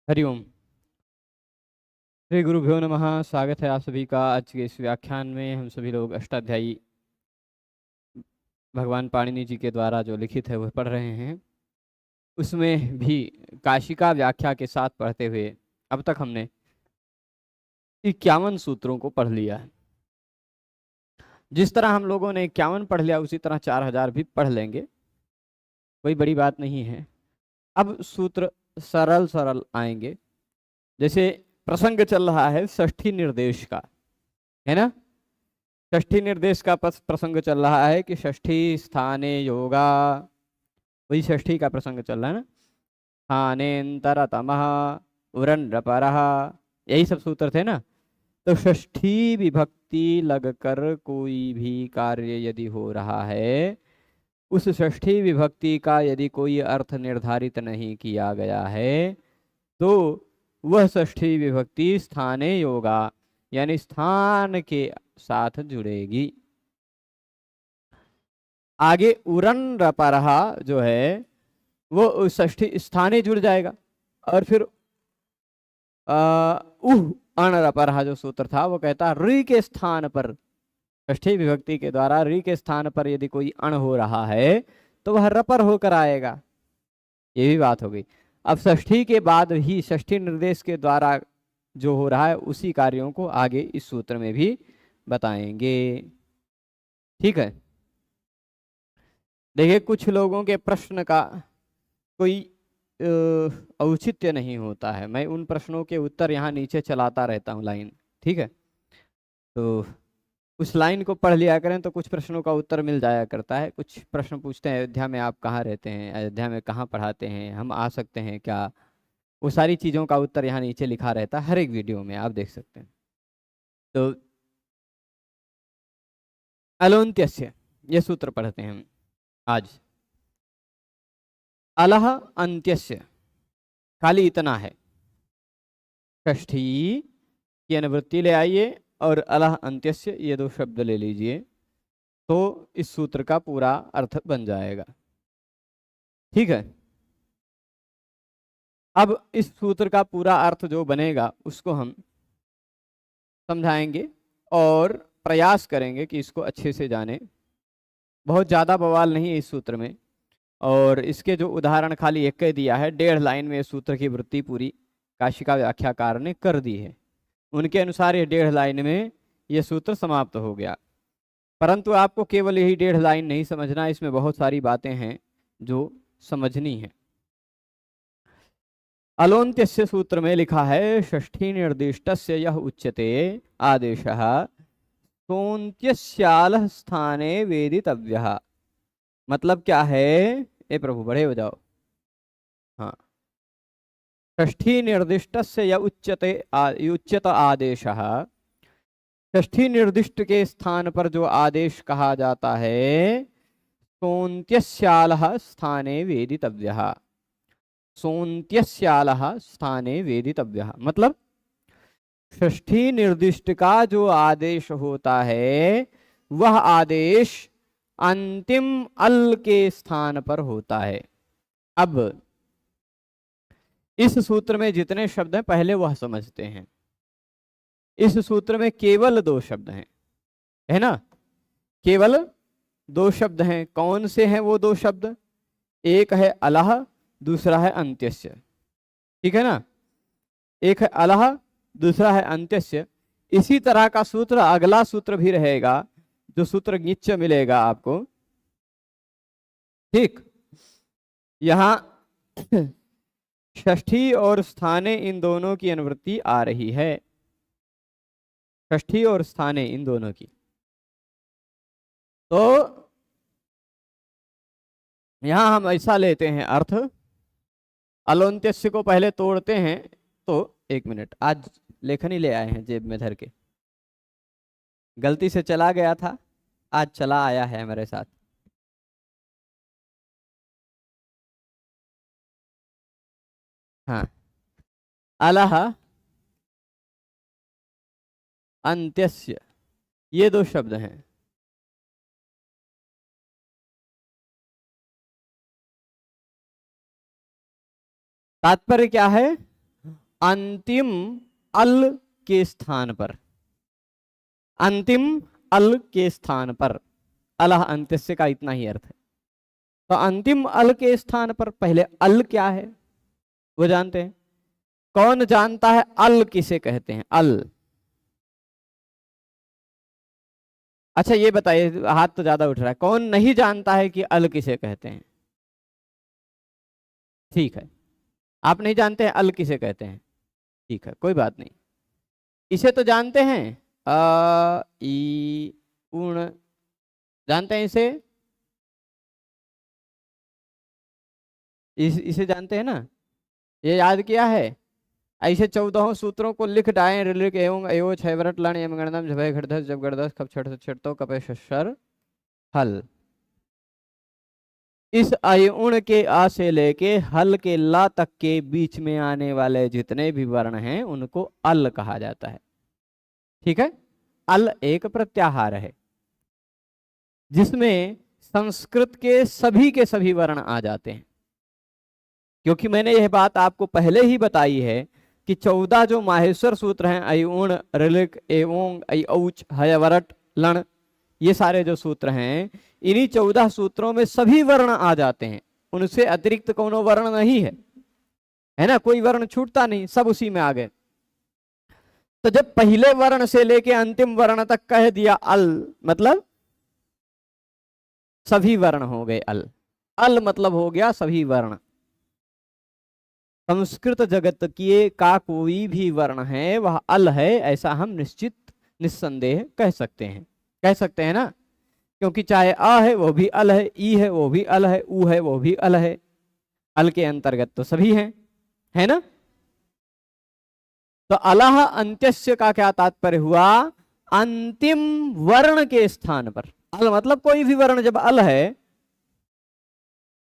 हरिओम। श्री गुरुभ्यो नमः। स्वागत है आप सभी का आज के इस व्याख्यान में। हम सभी लोग अष्टाध्यायी भगवान पाणिनि जी के द्वारा जो लिखित है वह पढ़ रहे हैं। उसमें भी काशिका व्याख्या के साथ पढ़ते हुए अब तक हमने 51 सूत्रों को पढ़ लिया है। जिस तरह हम लोगों ने 51 पढ़ लिया उसी तरह 4000 भी पढ़ लेंगे, कोई बड़ी बात नहीं है। अब सूत्र सरल सरल आएंगे। जैसे प्रसंग चल रहा है षष्ठी निर्देश का, है ना। षष्ठी निर्देश का प्रसंग चल रहा है कि षष्ठी स्थाने योगा, वही षष्ठी का प्रसंग चल रहा है ना। स्थानेन्तरतमः उरन्नपरः, यही सब सूत्र थे ना। तो षष्ठी विभक्ति लगकर कोई भी कार्य यदि हो रहा है, उस षष्ठी विभक्ति का यदि कोई अर्थ निर्धारित नहीं किया गया है तो वह षष्ठी विभक्ति स्थाने योगा यानी स्थान के साथ जुड़ेगी। आगे उरन रपरहा जो है वो षष्ठी स्थाने जुड़ जाएगा। और फिर उह अण रपरहा जो सूत्र था वो कहता री के स्थान पर, षष्ठी विभक्ति के द्वारा री के स्थान पर यदि कोई अण हो रहा है तो वह रपर होकर आएगा। ये भी बात हो गई। अब षष्ठी के बाद ही षष्ठी निर्देश के द्वारा जो हो रहा है उसी कार्यों को आगे इस सूत्र में भी बताएंगे। ठीक है। देखिए, कुछ लोगों के प्रश्न का कोई औचित्य नहीं होता है। मैं उन प्रश्नों के उत्तर यहाँ नीचे चलाता रहता हूँ लाइन, ठीक है। तो उस लाइन को पढ़ लिया करें तो कुछ प्रश्नों का उत्तर मिल जाया करता है। कुछ प्रश्न पूछते हैं अयोध्या में आप कहाँ रहते हैं, अयोध्या में कहाँ पढ़ाते हैं, हम आ सकते हैं क्या, वो सारी चीज़ों का उत्तर यहाँ नीचे लिखा रहता है हर एक वीडियो में, आप देख सकते हैं। तो अलोन्त्यस्य ये सूत्र पढ़ते हैं हम आज। अलह अंत्यस्य, खाली इतना है। षष्ठी की अनुवृत्ति ले आइए और अलह अंत्यस्य ये दो शब्द ले लीजिए तो इस सूत्र का पूरा अर्थ बन जाएगा। ठीक है। अब इस सूत्र का पूरा अर्थ जो बनेगा उसको हम समझाएंगे और प्रयास करेंगे कि इसको अच्छे से जाने। बहुत ज़्यादा बवाल नहीं है इस सूत्र में, और इसके जो उदाहरण खाली एक ही दिया है, 1.5 लाइन में इस सूत्र की वृत्ति पूरी काशिका व्याख्याकार ने कर दी है। उनके अनुसार ये 1.5 लाइन में ये सूत्र समाप्त हो गया। परंतु आपको केवल यही 1.5 लाइन नहीं समझना, इसमें बहुत सारी बातें हैं जो समझनी है। अलोन्त्यस्य सूत्र में लिखा है षष्ठी निर्दिष्टस्य यह उच्यते आदेशः सोन्त्यस्यालः स्थाने वेदितव्यः। मतलब क्या है, ए प्रभु बड़े हो जाओ। हाँ, षष्ठी निर्दिष्टस्य यह उच्यते उच्यत आदेशः, षष्ठी निर्दिष्ट के स्थान पर जो आदेश कहा जाता है सोन्त्यस्यालः स्थाने वेदितव्यः, सोन्त्यस्यालः स्थाने वेदितव्यः मतलब षष्ठी निर्दिष्ट का जो आदेश होता है वह आदेश अंतिम अल के स्थान पर होता है। अब इस सूत्र में जितने शब्द हैं पहले वह समझते हैं। इस सूत्र में केवल 2 शब्द हैं, है ना। केवल 2 शब्द हैं। कौन से हैं वो 2 शब्द? एक है अलह, दूसरा है अंत्यस्य। ठीक है ना। एक है अलह, दूसरा है अंत्यस्य। इसी तरह का सूत्र अगला सूत्र भी रहेगा, जो सूत्र नीचे मिलेगा आपको। ठीक, यहां षष्ठी और स्थाने इन दोनों की अनुवृत्ति आ रही है, षष्ठी और स्थाने इन दोनों की। तो यहां हम ऐसा लेते हैं अर्थ, अलोन्त्यस्य को पहले तोड़ते हैं। तो 1 मिनट, आज लेखन ही ले आए हैं जेब में धर के, गलती से चला गया था, आज चला आया है मेरे साथ। हाँ, अलह अंत्यस्य ये 2 शब्द हैं। तात्पर्य क्या है? अंतिम अल के स्थान पर, अंतिम अल के स्थान पर, अलह अंत्यस्य का इतना ही अर्थ है। तो अंतिम अल के स्थान पर पहले अल क्या है वो जानते हैं। कौन जानता है अल किसे कहते हैं? अल। अच्छा ये बताइए, हाथ तो ज्यादा उठ रहा है, कौन नहीं जानता है कि अल किसे कहते हैं? ठीक है, आप नहीं जानते हैं अल किसे कहते हैं, ठीक है कोई बात नहीं। इसे तो जानते हैं, अ ई उण, जानते हैं इसे? इसे जानते हैं ना, ये याद किया है? ऐसे 14 सूत्रों को लिख डाए, ऋलिक एवं एवं छयवरट लण यम गणनम झभय घटधस जब गणदस खप छठ छठतो कपे शर हल। इस अयुण के आ से लेके हल के ला तक के बीच में आने वाले जितने भी वर्ण हैं उनको अल कहा जाता है। ठीक है, अल एक प्रत्याहार है जिसमें संस्कृत के सभी वर्ण आ जाते हैं। क्योंकि मैंने यह बात आपको पहले ही बताई है कि 14 जो माहेश्वर सूत्र हैं, अयुण ऋलिक एवं औच हयवरट लण, ये सारे जो सूत्र हैं, इन्हीं 14 सूत्रों में सभी वर्ण आ जाते हैं, उनसे अतिरिक्त कोनो वर्ण नहीं है ना, कोई वर्ण छूटता नहीं, सब उसी में आ गए। तो जब पहले वर्ण से लेके अंतिम वर्ण तक कह दिया अल, मतलब सभी वर्ण हो गए अल। अल मतलब हो गया सभी वर्ण। संस्कृत जगत के का कोई भी वर्ण है वह अल है, ऐसा हम निश्चित निस्संदेह कह सकते हैं ना, क्योंकि चाहे अ है वो भी अल है, ई है वो भी अल है, उ है वो भी अल है, अल के अंतर्गत तो सभी हैं, है ना। तो अलह अंत्यस्य का क्या तात्पर्य हुआ? अंतिम वर्ण के स्थान पर। अल मतलब कोई भी वर्ण जब अल है,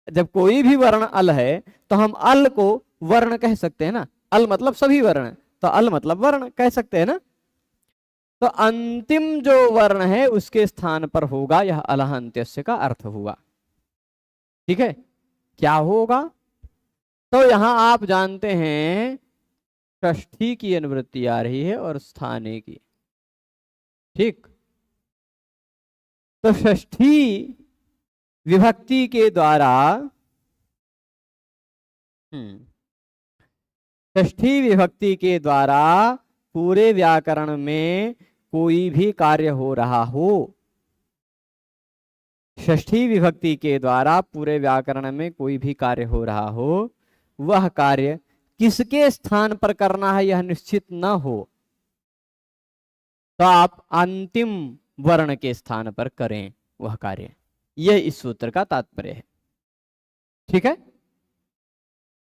जब कोई भी वर्ण अल है तो हम अल को वर्ण कह सकते हैं ना, अल मतलब सभी वर्ण, तो अल मतलब वर्ण कह सकते हैं ना। तो अंतिम जो वर्ण है उसके स्थान पर होगा यह अलह अंत्यस्य का अर्थ हुआ। ठीक है, क्या होगा? तो यहां आप जानते हैं षष्ठी की अनुवृत्ति आ रही है और स्थाने की। ठीक, तो षष्ठी विभक्ति के द्वारा, षष्ठी विभक्ति के द्वारा पूरे व्याकरण में कोई भी कार्य हो रहा हो, षष्ठी विभक्ति के द्वारा पूरे व्याकरण में कोई भी कार्य हो रहा हो, वह कार्य किसके स्थान पर करना है यह निश्चित न हो तो आप अंतिम वर्ण के स्थान पर करें वह कार्य। यह इस सूत्र का तात्पर्य है। ठीक है,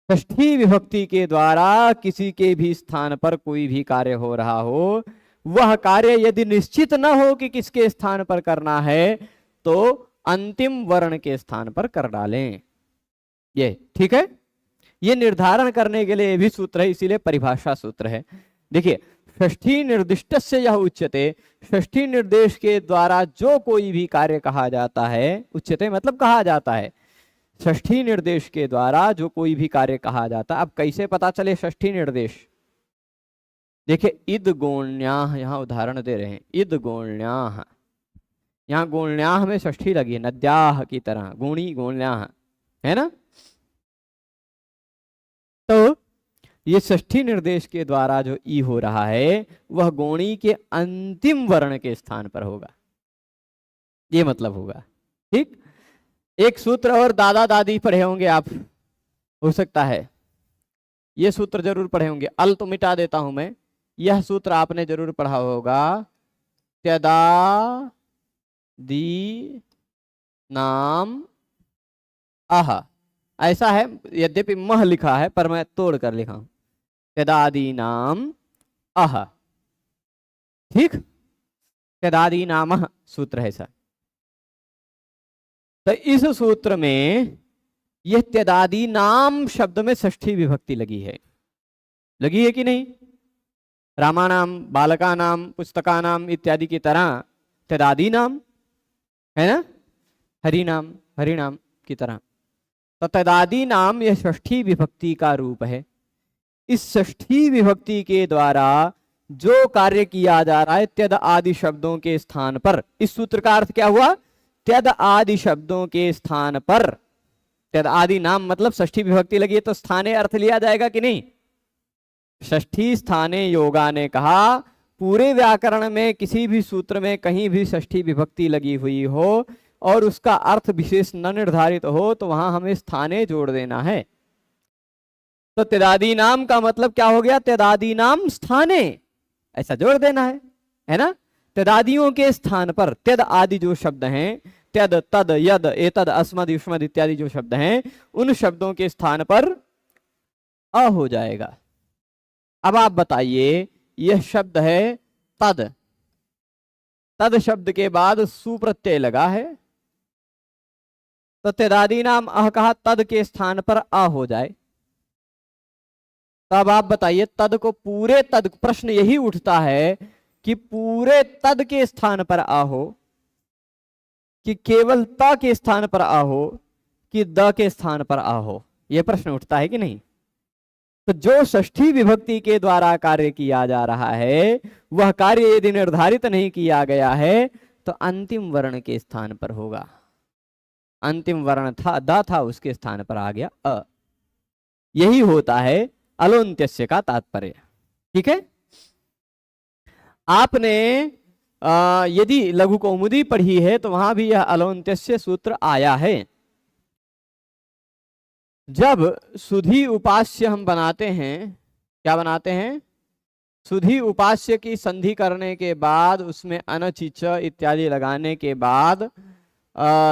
षष्ठी विभक्ति के द्वारा किसी के भी स्थान पर कोई भी कार्य हो रहा हो, वह कार्य यदि निश्चित न हो कि किसके स्थान पर करना है तो अंतिम वर्ण के स्थान पर कर डालें। ये ठीक है, ये निर्धारण करने के लिए भी सूत्र है, इसीलिए परिभाषा सूत्र है। देखिए, षष्ठी निर्दिष्ट से यह उच्यते, षष्ठी निर्देश के द्वारा जो कोई भी कार्य कहा जाता है, उच्यते मतलब कहा जाता है, षष्ठी निर्देश के द्वारा जो कोई भी कार्य कहा जाता है। अब कैसे पता चले षष्ठी निर्देश? देखिए, इद गोण्याह, यहां उदाहरण दे रहे हैं, इद गोण्याह, यहां गोण्याह में षष्ठी लगी है, नद्याह की तरह, गुणी गोण्याह, है ना। तो ये षष्ठी निर्देश के द्वारा जो ई हो रहा है वह गोणी के अंतिम वर्ण के स्थान पर होगा, ये मतलब होगा। ठीक, एक सूत्र और दादा दादी पढ़े होंगे आप, हो सकता है ये सूत्र जरूर पढ़े होंगे, अल तो मिटा देता हूं मैं, यह सूत्र आपने जरूर पढ़ा होगा, त्यदा दी नाम आह, ऐसा है, यद्यपि मह लिखा है पर मैं तोड़ कर लिखा हूं, त्यदादि नाम आह। ठीक, त्यदादि नाम सूत्र है सर। तो इस सूत्र में यह त्यदादि नाम शब्द में षष्ठी विभक्ति लगी है कि नहीं? रामानाम, बालकानाम, पुस्तकानाम इत्यादि की तरह त्यदादि नाम है ना, हरिनाम, हरिनाम की तरह। तो त्यदादि नाम यह षष्ठी विभक्ति का रूप है। इस षष्ठी विभक्ति के द्वारा जो कार्य किया जा रहा है त्यद आदि शब्दों के स्थान पर, इस सूत्र का अर्थ क्या हुआ? त्यद आदि शब्दों के स्थान पर, त्यद आदि नाम मतलब षष्ठी विभक्ति लगी है तो स्थाने अर्थ लिया जाएगा कि नहीं? षष्ठी स्थाने योगा ने कहा पूरे व्याकरण में किसी भी सूत्र में कहीं भी षष्ठी विभक्ति लगी हुई हो और उसका अर्थ विशेष न निर्धारित हो तो वहां हमें स्थाने जोड़ देना है। तो त्यदादि नाम का मतलब क्या हो गया? त्यदादि नाम स्थाने, ऐसा जोड़ देना है ना? त्यदादियों के स्थान पर त्यद आदि जो शब्द हैं, त्यद तद यद एतद अस्मद युष्मद इत्यादि जो शब्द हैं उन शब्दों के स्थान पर अ हो जाएगा। अब आप बताइए, यह शब्द है तद, तद शब्द के बाद सु प्रत्यय लगा है तो त्यदादि नाम अह कहा, तद के स्थान पर अ हो जाए। तब आप बताइए तद को पूरे तद, प्रश्न यही उठता है कि पूरे तद के स्थान पर आ हो कि केवल त के स्थान पर आ हो कि द के स्थान पर आ हो, यह प्रश्न उठता है कि नहीं? तो जो षष्ठी विभक्ति के द्वारा कार्य किया जा रहा है वह कार्य यदि निर्धारित नहीं किया गया है तो अंतिम वर्ण के स्थान पर होगा। अंतिम वर्ण था द था, उसके स्थान पर आ गया अ। यही होता है अलोन्त्यस्य का तात्पर्य। ठीक है, आपने यदि लघु कौमुदी पढ़ी है तो वहां भी यह अलोन्त्यस्य सूत्र आया है। जब सुधी उपास्य हम बनाते हैं, क्या बनाते हैं? सुधी उपास्य की संधि करने के बाद उसमें अनचिच इत्यादि लगाने के बाद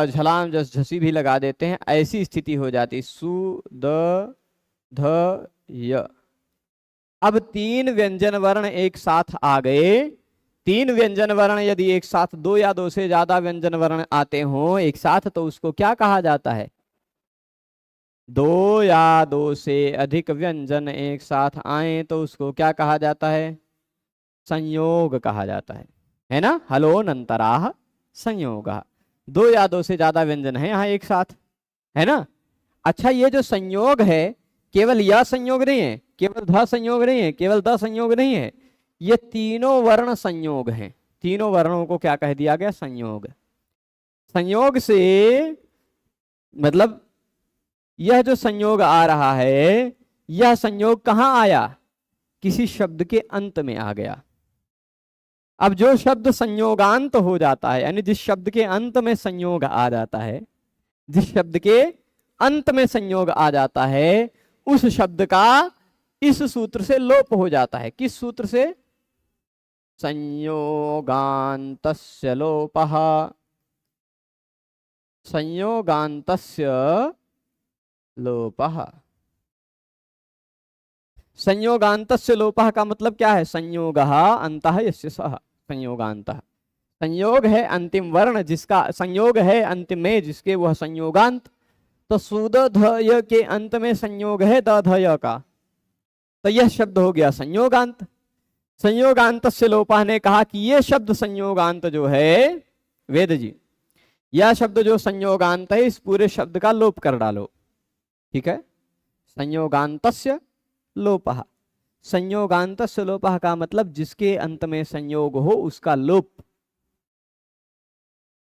झलाम जस झसी भी लगा देते हैं, ऐसी स्थिति हो जाती सु द ध य। अब तीन व्यंजन वर्ण एक साथ आ गए। तीन व्यंजन वर्ण यदि एक साथ, दो या दो से ज्यादा व्यंजन वर्ण आते हो एक साथ तो उसको क्या कहा जाता है? दो या दो से अधिक व्यंजन एक साथ आए तो उसको क्या कहा जाता है? संयोग कहा जाता है ना? हलोनंतराः संयोगः। दो या दो से ज्यादा व्यंजन है यहाँ एक साथ, है ना? अच्छा, ये जो संयोग है केवल यह संयोग नहीं है, केवल ध संयोग नहीं है, केवल द संयोग नहीं है, ये तीनों वर्ण संयोग हैं। तीनों वर्णों को क्या कह दिया गया? संयोग। संयोग से मतलब यह जो संयोग आ रहा है यह संयोग कहां आया? किसी शब्द के अंत में आ गया। अब जो शब्द संयोगांत हो जाता है, यानी जिस शब्द के अंत में संयोग आ जाता है, जिस शब्द के अंत में संयोग आ जाता है उस शब्द का इस सूत्र से लोप हो जाता है। किस सूत्र से? संयोगान्तस्य लोपः। संयोगान्तस्य लोपः। संयोगान्तस्य लोपः का मतलब क्या है? संयोगः अन्तः यस्य सः संयोगान्तः। संयोग है अंतिम वर्ण जिसका, संयोग है अंतिम में जिसके वह संयोगांत। तो सुद ध य के अंत में संयोग है द ध य का, तो यह शब्द हो गया संयोगांत। संयोगांत से लोपा ने कहा कि यह शब्द संयोगांत जो है, वेद जी, यह शब्द जो संयोगांत है इस पूरे शब्द का लोप कर डालो। ठीक है, संयोगांतस्य लोपः। संयोगांतस्य लोपः का मतलब जिसके अंत में संयोग हो उसका लोप।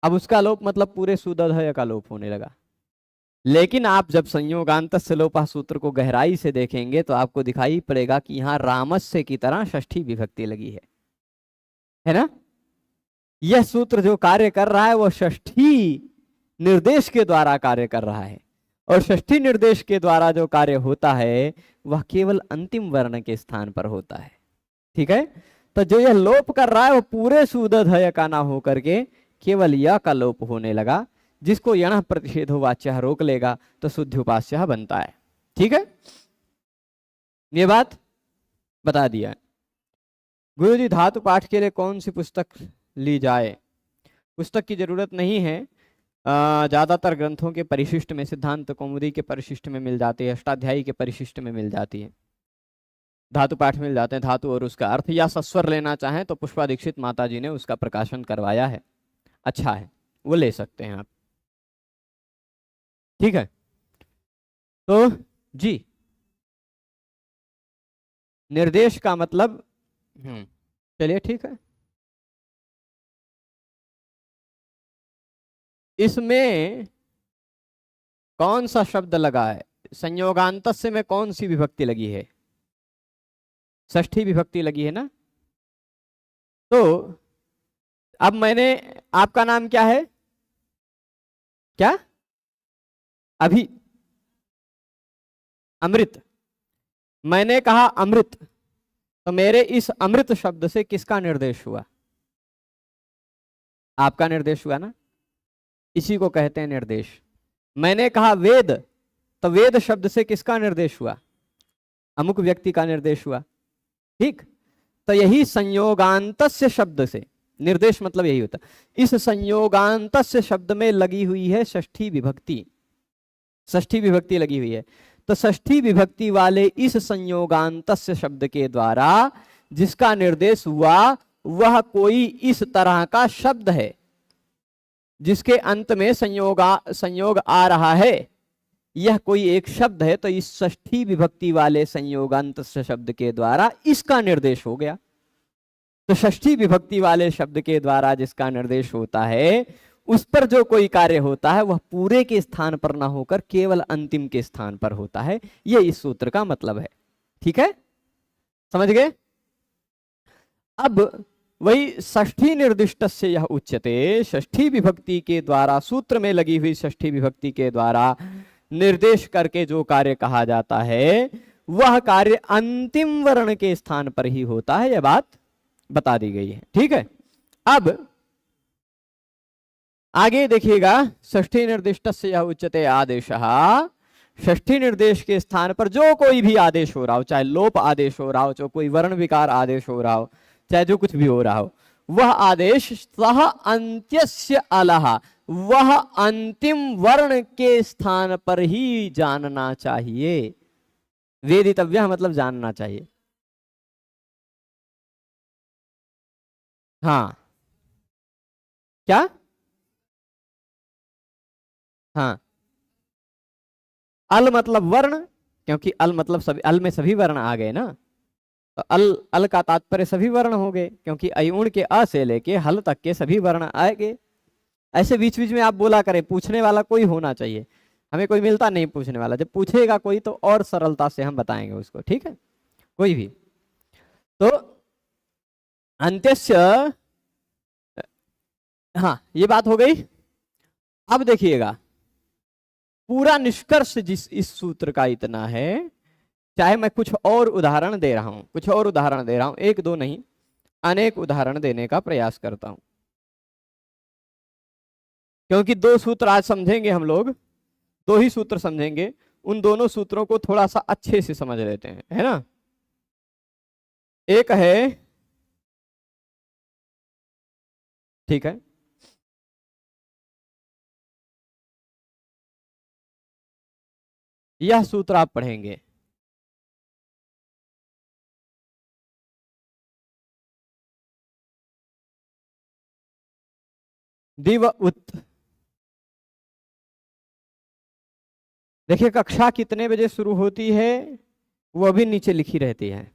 अब उसका लोप मतलब पूरे सुदधय का लोप होने लगा। लेकिन आप जब संयोगांतस्य लोपः सूत्र को गहराई से देखेंगे तो आपको दिखाई पड़ेगा कि यहाँ रामस्य की तरह षष्ठी विभक्ति लगी है ना? यह सूत्र जो कार्य कर रहा है वह षष्ठी निर्देश के द्वारा कार्य कर रहा है, और षष्ठी निर्देश के द्वारा जो कार्य होता है वह केवल अंतिम वर्ण के स्थान पर होता है। ठीक है, तो जो यह लोप कर रहा है वो पूरे सुदधय का ना होकर के केवल य का लोप होने लगा, जिसको यण प्रतिषेधो वाच्य रोक लेगा तो शुद्ध उपास्य बनता है। ठीक है, ये बात बता दिया। गुरुजी, धातु पाठ के लिए कौन सी पुस्तक ली जाए? पुस्तक की जरूरत नहीं है, ज्यादातर ग्रंथों के परिशिष्ट में, सिद्धांत कौमुदी के परिशिष्ट में मिल जाती है, अष्टाध्यायी के परिशिष्ट में मिल जाती है, धातु पाठ मिल जाते हैं, धातु और उसका अर्थ। या सस्वर लेना चाहें तो पुष्पा दीक्षित माता जी ने उसका प्रकाशन करवाया है, अच्छा है, वो ले सकते हैं आप। ठीक है, तो जी निर्देश का मतलब चलिए ठीक है। इसमें कौन सा शब्द लगा है? संयोगांतस्य में कौन सी विभक्ति लगी है? षष्ठी विभक्ति लगी है ना। तो अब मैंने, आपका नाम क्या है? क्या? अभी? अमृत। मैंने कहा अमृत, तो मेरे इस अमृत शब्द से किसका निर्देश हुआ? आपका निर्देश हुआ ना। इसी को कहते हैं निर्देश। मैंने कहा वेद, तो वेद शब्द से किसका निर्देश हुआ? अमुक व्यक्ति का निर्देश हुआ। ठीक, तो यही संयोगांतस्य शब्द से निर्देश मतलब यही होता। इस संयोगांतस्य शब्द में लगी हुई है षष्ठी विभक्ति। षष्ठी विभक्ति लगी हुई है, तो षष्ठी विभक्ति वाले इस संयोगांतस्य शब्द के द्वारा जिसका निर्देश हुआ वह कोई इस तरह का शब्द है जिसके अंत में संयोग आ रहा है। यह कोई एक शब्द है, तो इस षष्ठी विभक्ति वाले संयोगांत शब्द के द्वारा इसका निर्देश हो गया। तो षष्ठी विभक्ति वाले शब्द के द्वारा जिसका निर्देश होता है उस पर जो कोई कार्य होता है वह पूरे के स्थान पर ना होकर केवल अंतिम के स्थान पर होता है। यह इस सूत्र का मतलब है। ठीक है, समझ गए? अब वही षष्ठी निर्दिष्ट से यह उच्यते, षष्ठी विभक्ति के द्वारा, सूत्र में लगी हुई षष्ठी विभक्ति के द्वारा निर्देश करके जो कार्य कहा जाता है वह कार्य अंतिम वर्ण के स्थान पर ही होता है। यह बात बता दी गई है। ठीक है, अब आगे देखिएगा, षष्ठी निर्दिष्ट से यह उच्यते आदेशः। षष्ठी निर्देश के स्थान पर जो कोई भी आदेश हो रहा हो, चाहे लोप आदेश हो रहा हो, चाहे कोई वर्ण विकार आदेश हो रहा हो, चाहे जो कुछ भी हो रहा हो, वह आदेश सह अंत्यस्य अलह, वह अंतिम वर्ण के स्थान पर ही जानना चाहिए। वेदितव्य मतलब जानना चाहिए। हाँ, क्या? हाँ, अल मतलब वर्ण, क्योंकि अल मतलब सभी, अल में सभी वर्ण आ गए ना, तो अल अल का तात्पर्य सभी वर्ण हो गए, क्योंकि अयुण के अ से लेके हल तक के सभी वर्ण आएंगे। ऐसे बीच बीच में आप बोला करें, पूछने वाला कोई होना चाहिए। हमें कोई मिलता नहीं पूछने वाला, जब पूछेगा कोई तो और सरलता से हम बताएंगे उसको। ठीक है, कोई भी। तो अंत्यस्य, हाँ ये बात हो गई। अब देखिएगा, पूरा निष्कर्ष जिस इस सूत्र का इतना है, चाहे मैं कुछ और उदाहरण दे रहा हूं, कुछ और उदाहरण दे रहा हूं, एक दो नहीं अनेक उदाहरण देने का प्रयास करता हूं, क्योंकि दो सूत्र आज समझेंगे हम लोग, दो ही सूत्र समझेंगे। उन दोनों सूत्रों को थोड़ा सा अच्छे से समझ लेते हैं, है ना। एक है, ठीक है, यह सूत्र आप पढ़ेंगे, दिव उत। देखिए कक्षा कितने बजे शुरू होती है वो भी नीचे लिखी रहती है।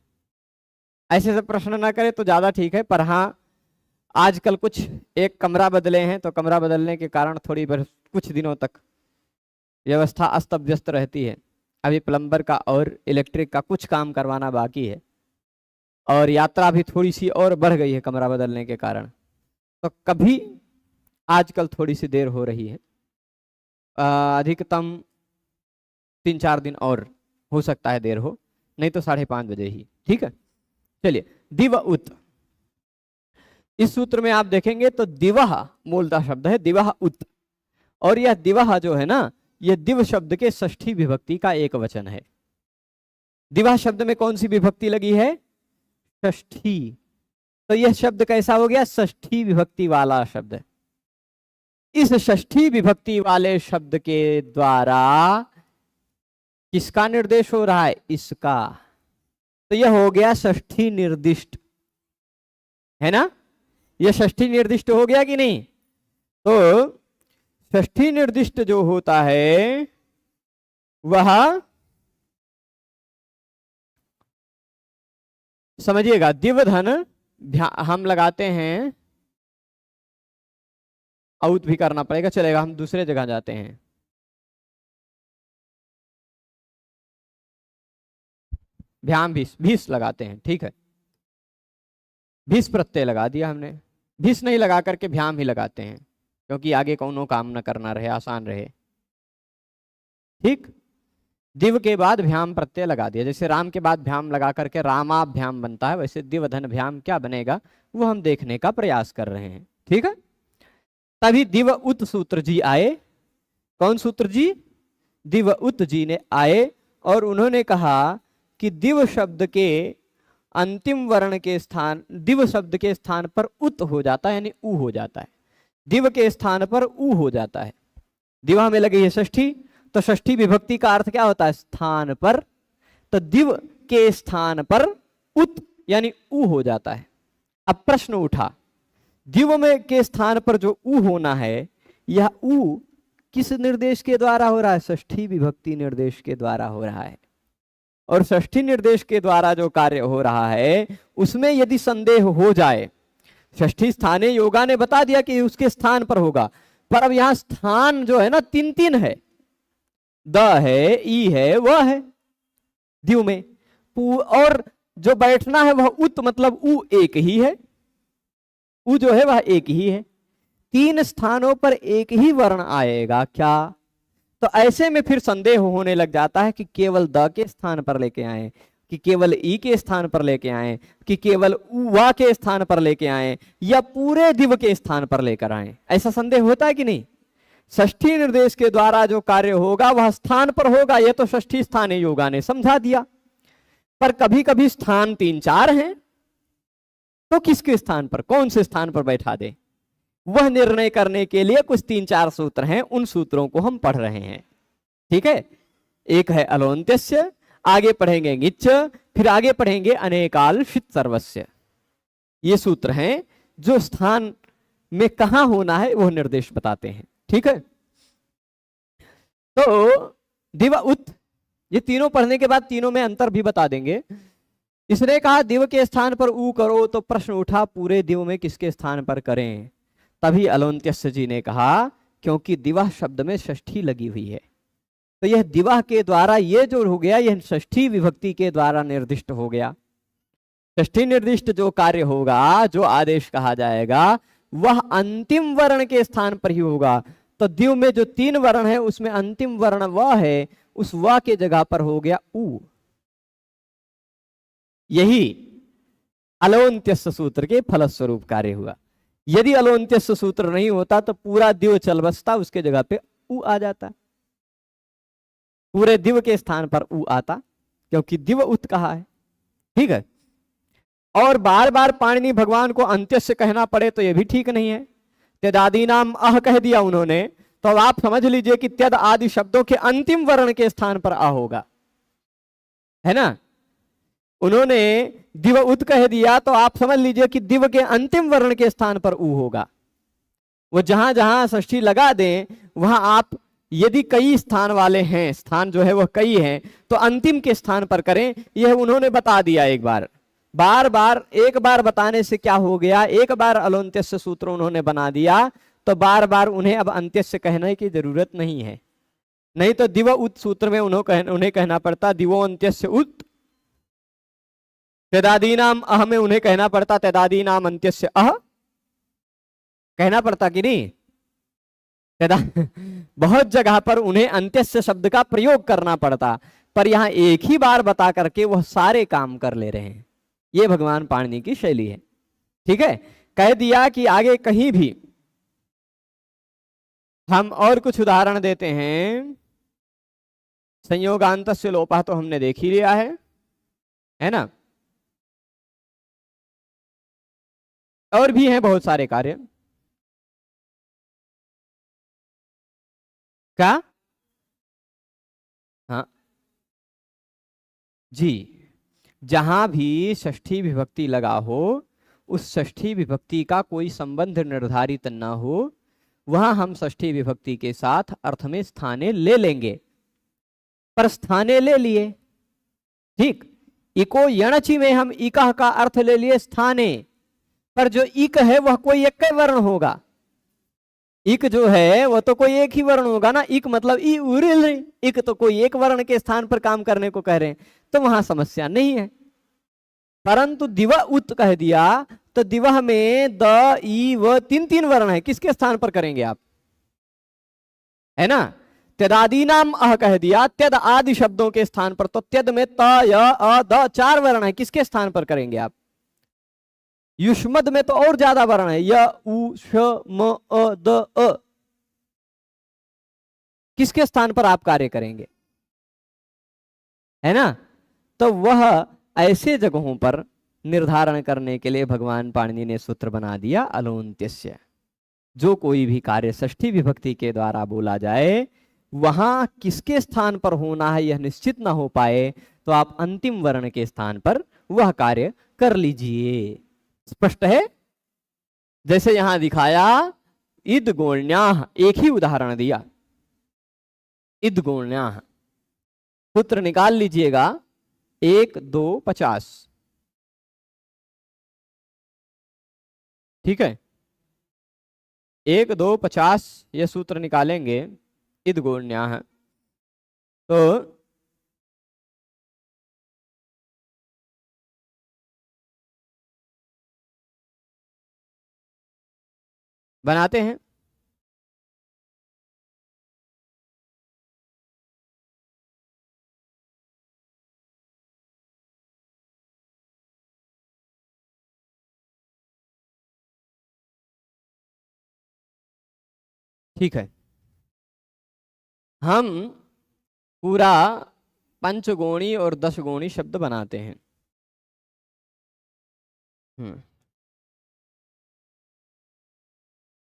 ऐसे सब प्रश्न ना करें तो ज्यादा ठीक है, पर हाँ आजकल कुछ एक कमरा बदले हैं, तो कमरा बदलने के कारण थोड़ी कुछ दिनों तक व्यवस्था अस्त व्यस्त रहती है। अभी प्लम्बर का और इलेक्ट्रिक का कुछ काम करवाना बाकी है, और यात्रा भी थोड़ी सी और बढ़ गई है कमरा बदलने के कारण, तो कभी आजकल थोड़ी सी देर हो रही है। अधिकतम 3-4 दिन और हो सकता है देर हो, नहीं तो 5:30 बजे ही। ठीक है, चलिए, दिव उत। इस सूत्र में आप देखेंगे तो दिवह मूलतः शब्द है, दिवह उत, और यह दिवह जो है ना, यह दिव शब्द के षष्ठी विभक्ति का एक वचन है। दिवह शब्द में कौन सी विभक्ति लगी है? षष्ठी। तो यह शब्द कैसा हो गया? षष्ठी विभक्ति वाला शब्द। इस षष्ठी विभक्ति वाले शब्द के द्वारा किसका निर्देश हो रहा है? इसका। तो यह हो गया षष्ठी निर्दिष्ट, है ना। यह षष्ठी निर्दिष्ट हो गया कि नहीं? तो षष्ठी निर्दिष्ट जो होता है वह समझिएगा, दिवधन हम लगाते हैं, आउट भी करना पड़ेगा, चलेगा, हम दूसरे जगह जाते हैं। भ्याम भीस, भीस लगाते हैं, ठीक है, भीस प्रत्यय लगा दिया हमने। भीस नहीं लगा करके भ्याम ही लगाते हैं, क्योंकि आगे कौनो काम न करना रहे, आसान रहे। ठीक, दिव के बाद भ्याम प्रत्यय लगा दिया, जैसे राम के बाद भ्याम लगा करके रामाभ्याम बनता है, वैसे दिवधन भ्याम क्या बनेगा वो हम देखने का प्रयास कर रहे हैं। ठीक है, तभी दिव उत सूत्र जी आए। कौन सूत्र जी? दिव उत जी ने आए, और उन्होंने कहा कि दिव शब्द के अंतिम वर्ण के स्थान, दिव शब्द के स्थान पर उत हो जाता है, यानी ऊ हो जाता है। दिव के स्थान पर ऊ हो जाता है। दिवा में लगी है षष्ठी, तो षष्ठी विभक्ति का अर्थ क्या होता है? स्थान पर। तो दिव के स्थान पर उत यानी ऊ हो जाता है। अब प्रश्न उठा, दिव में के स्थान पर जो ऊ होना है, यह ऊ किस निर्देश के द्वारा हो रहा है? षष्ठी विभक्ति निर्देश के द्वारा हो रहा है। और षष्ठी निर्देश के द्वारा जो कार्य हो रहा है, उसमें यदि संदेह हो जाए, षष्ठी स्थाने योगा ने बता दिया कि उसके स्थान पर होगा, पर अब यहां स्थान जो है ना, तीन तीन है, द है, ई है, वह है दिव में, और जो बैठना है वह उत, मतलब ऊ एक ही है, ऊ जो है वह एक ही है। तीन स्थानों पर एक ही वर्ण आएगा क्या? तो ऐसे में फिर संदेह होने लग जाता है कि केवल द के स्थान पर लेके आए, कि केवल ई के स्थान पर लेके आए, कि केवल वा के स्थान पर लेके आए, या पूरे दिव के स्थान पर लेकर आए। ऐसा संदेह होता है कि नहीं? षष्ठी निर्देश के द्वारा जो कार्य होगा वह स्थान पर होगा, यह तो षष्ठी स्थान योगा ने समझा दिया। पर कभी कभी स्थान तीन चार हैं, तो किसके स्थान पर, कौन से स्थान पर बैठा दे, वह निर्णय करने के लिए कुछ तीन चार सूत्र हैं, उन सूत्रों को हम पढ़ रहे हैं। ठीक है, एक है अलोन्त्यस्य, आगे पढ़ेंगे ङिच्च, फिर आगे पढ़ेंगे अनेकाल शित सर्वस्य। ये सूत्र हैं जो स्थान में कहां होना है वह निर्देश बताते हैं। ठीक है, तो दिव उत, ये तीनों पढ़ने के बाद तीनों में अंतर भी बता देंगे। इसने कहा दिव के स्थान पर ऊ करो, तो प्रश्न उठा पूरे दिव में किसके स्थान पर करें? तभी अलोन्त्यस्य जी ने कहा क्योंकि दिवा शब्द में षष्ठी लगी हुई है, तो यह दिवा के द्वारा ये जो हो गया, यह षष्ठी विभक्ति के द्वारा निर्दिष्ट हो गया। षष्ठी निर्दिष्ट जो कार्य होगा, जो आदेश कहा जाएगा, वह अंतिम वर्ण के स्थान पर ही होगा। तो दिव में जो तीन वर्ण है उसमें अंतिम वर्ण व है, उस व के जगह पर हो गया ऊ। यही अलोन्त्यस्य सूत्र के फलस्वरूप कार्य हुआ। यदि अलोन्त्यस्य सूत्र नहीं होता तो पूरा दिव चल बसता, उसके जगह पे ऊ आ जाता, पूरे दिव के स्थान पर ऊ आता, क्योंकि दिव उत कहा है। ठीक है, और बार बार पाणिनि भगवान को अंत्यस्य कहना पड़े तो यह भी ठीक नहीं है। त्यदादि नाम अह कह दिया उन्होंने, तो अब आप समझ लीजिए कि त्यद आदि शब्दों के अंतिम वर्ण के स्थान पर आ होगा, है ना। उन्होंने दिव उत कह दिया तो आप समझ लीजिए कि दिव के अंतिम वर्ण के स्थान पर ऊ होगा। वो जहां जहां षष्ठी लगा दें वहां आप यदि कई स्थान वाले हैं, स्थान जो है वह कई हैं, तो अंतिम के स्थान पर करें, यह उन्होंने बता दिया एक बार। बार बार एक बार बताने से क्या हो गया, एक बार अलोन्त्यस्य सूत्र उन्होंने बना दिया, तो बार बार उन्हें अब अंत्यस्य कहने की जरूरत नहीं है। नहीं तो दिव उत सूत्र में उन्हें कहना पड़ता दिवो अंत्यस्य उत, त्यदादीनाम अह में उन्हें कहना पड़ता त्यदादीनाम अंत्यस्य अह, कहना पड़ता कि नहीं? बहुत जगह पर उन्हें अंत्यस्य शब्द का प्रयोग करना पड़ता, पर यहां एक ही बार बता करके वह सारे काम कर ले रहे हैं। ये भगवान पाणिनि की शैली है। ठीक है, कह दिया कि आगे कहीं भी हम और कुछ उदाहरण देते हैं। संयोगांतस्य लोपः तो हमने देख ही लिया है ना। और भी हैं बहुत सारे कार्य। क्या? हाँ जी, जहां भी षष्ठी विभक्ति लगा हो, उस षष्ठी विभक्ति का कोई संबंध निर्धारित न हो, वहां हम षष्ठी विभक्ति के साथ अर्थ में स्थाने ले लेंगे। पर स्थाने ले लिए, ठीक, इको यणचि में हम इकह का अर्थ ले लिए स्थाने, पर जो इक है वह कोई एक ही वर्ण होगा। इक जो है वह तो कोई एक ही वर्ण होगा ना। इक मतलब ई उरिल, इक तो कोई एक वर्ण के स्थान पर काम करने को कह रहे हैं, तो वहां समस्या नहीं है। परंतु दिव उत कह दिया तो दिवह में द ई व तीन तीन वर्ण है, किसके स्थान पर करेंगे आप, है ना। त्यदादि नाम अह कह दिया, त्यद आदि शब्दों के स्थान पर, तो त्यद में त य अ द चार वर्ण है, किसके स्थान पर करेंगे आप। युष्मद में तो और ज्यादा वर्ण है, य उ श म अ द अ, किसके स्थान पर आप कार्य करेंगे, है ना। तो वह ऐसे जगहों पर निर्धारण करने के लिए भगवान पाणिनि ने सूत्र बना दिया अलोन्त्यस्य। जो कोई भी कार्य षष्ठी विभक्ति के द्वारा बोला जाए वहां किसके स्थान पर होना है यह निश्चित ना हो पाए तो आप अंतिम वर्ण के स्थान पर वह कार्य कर लीजिए। स्पष्ट है। जैसे यहां दिखाया इद गोण्याह, एक ही उदाहरण दिया, इद गोण्याह। सूत्र निकाल लीजिएगा, 1 2 50, ठीक है। 1 2 50 ये सूत्र निकालेंगे इद गोण्याह, तो बनाते हैं। ठीक है, हम पूरा पंचगोणी और दशगोणी शब्द बनाते हैं।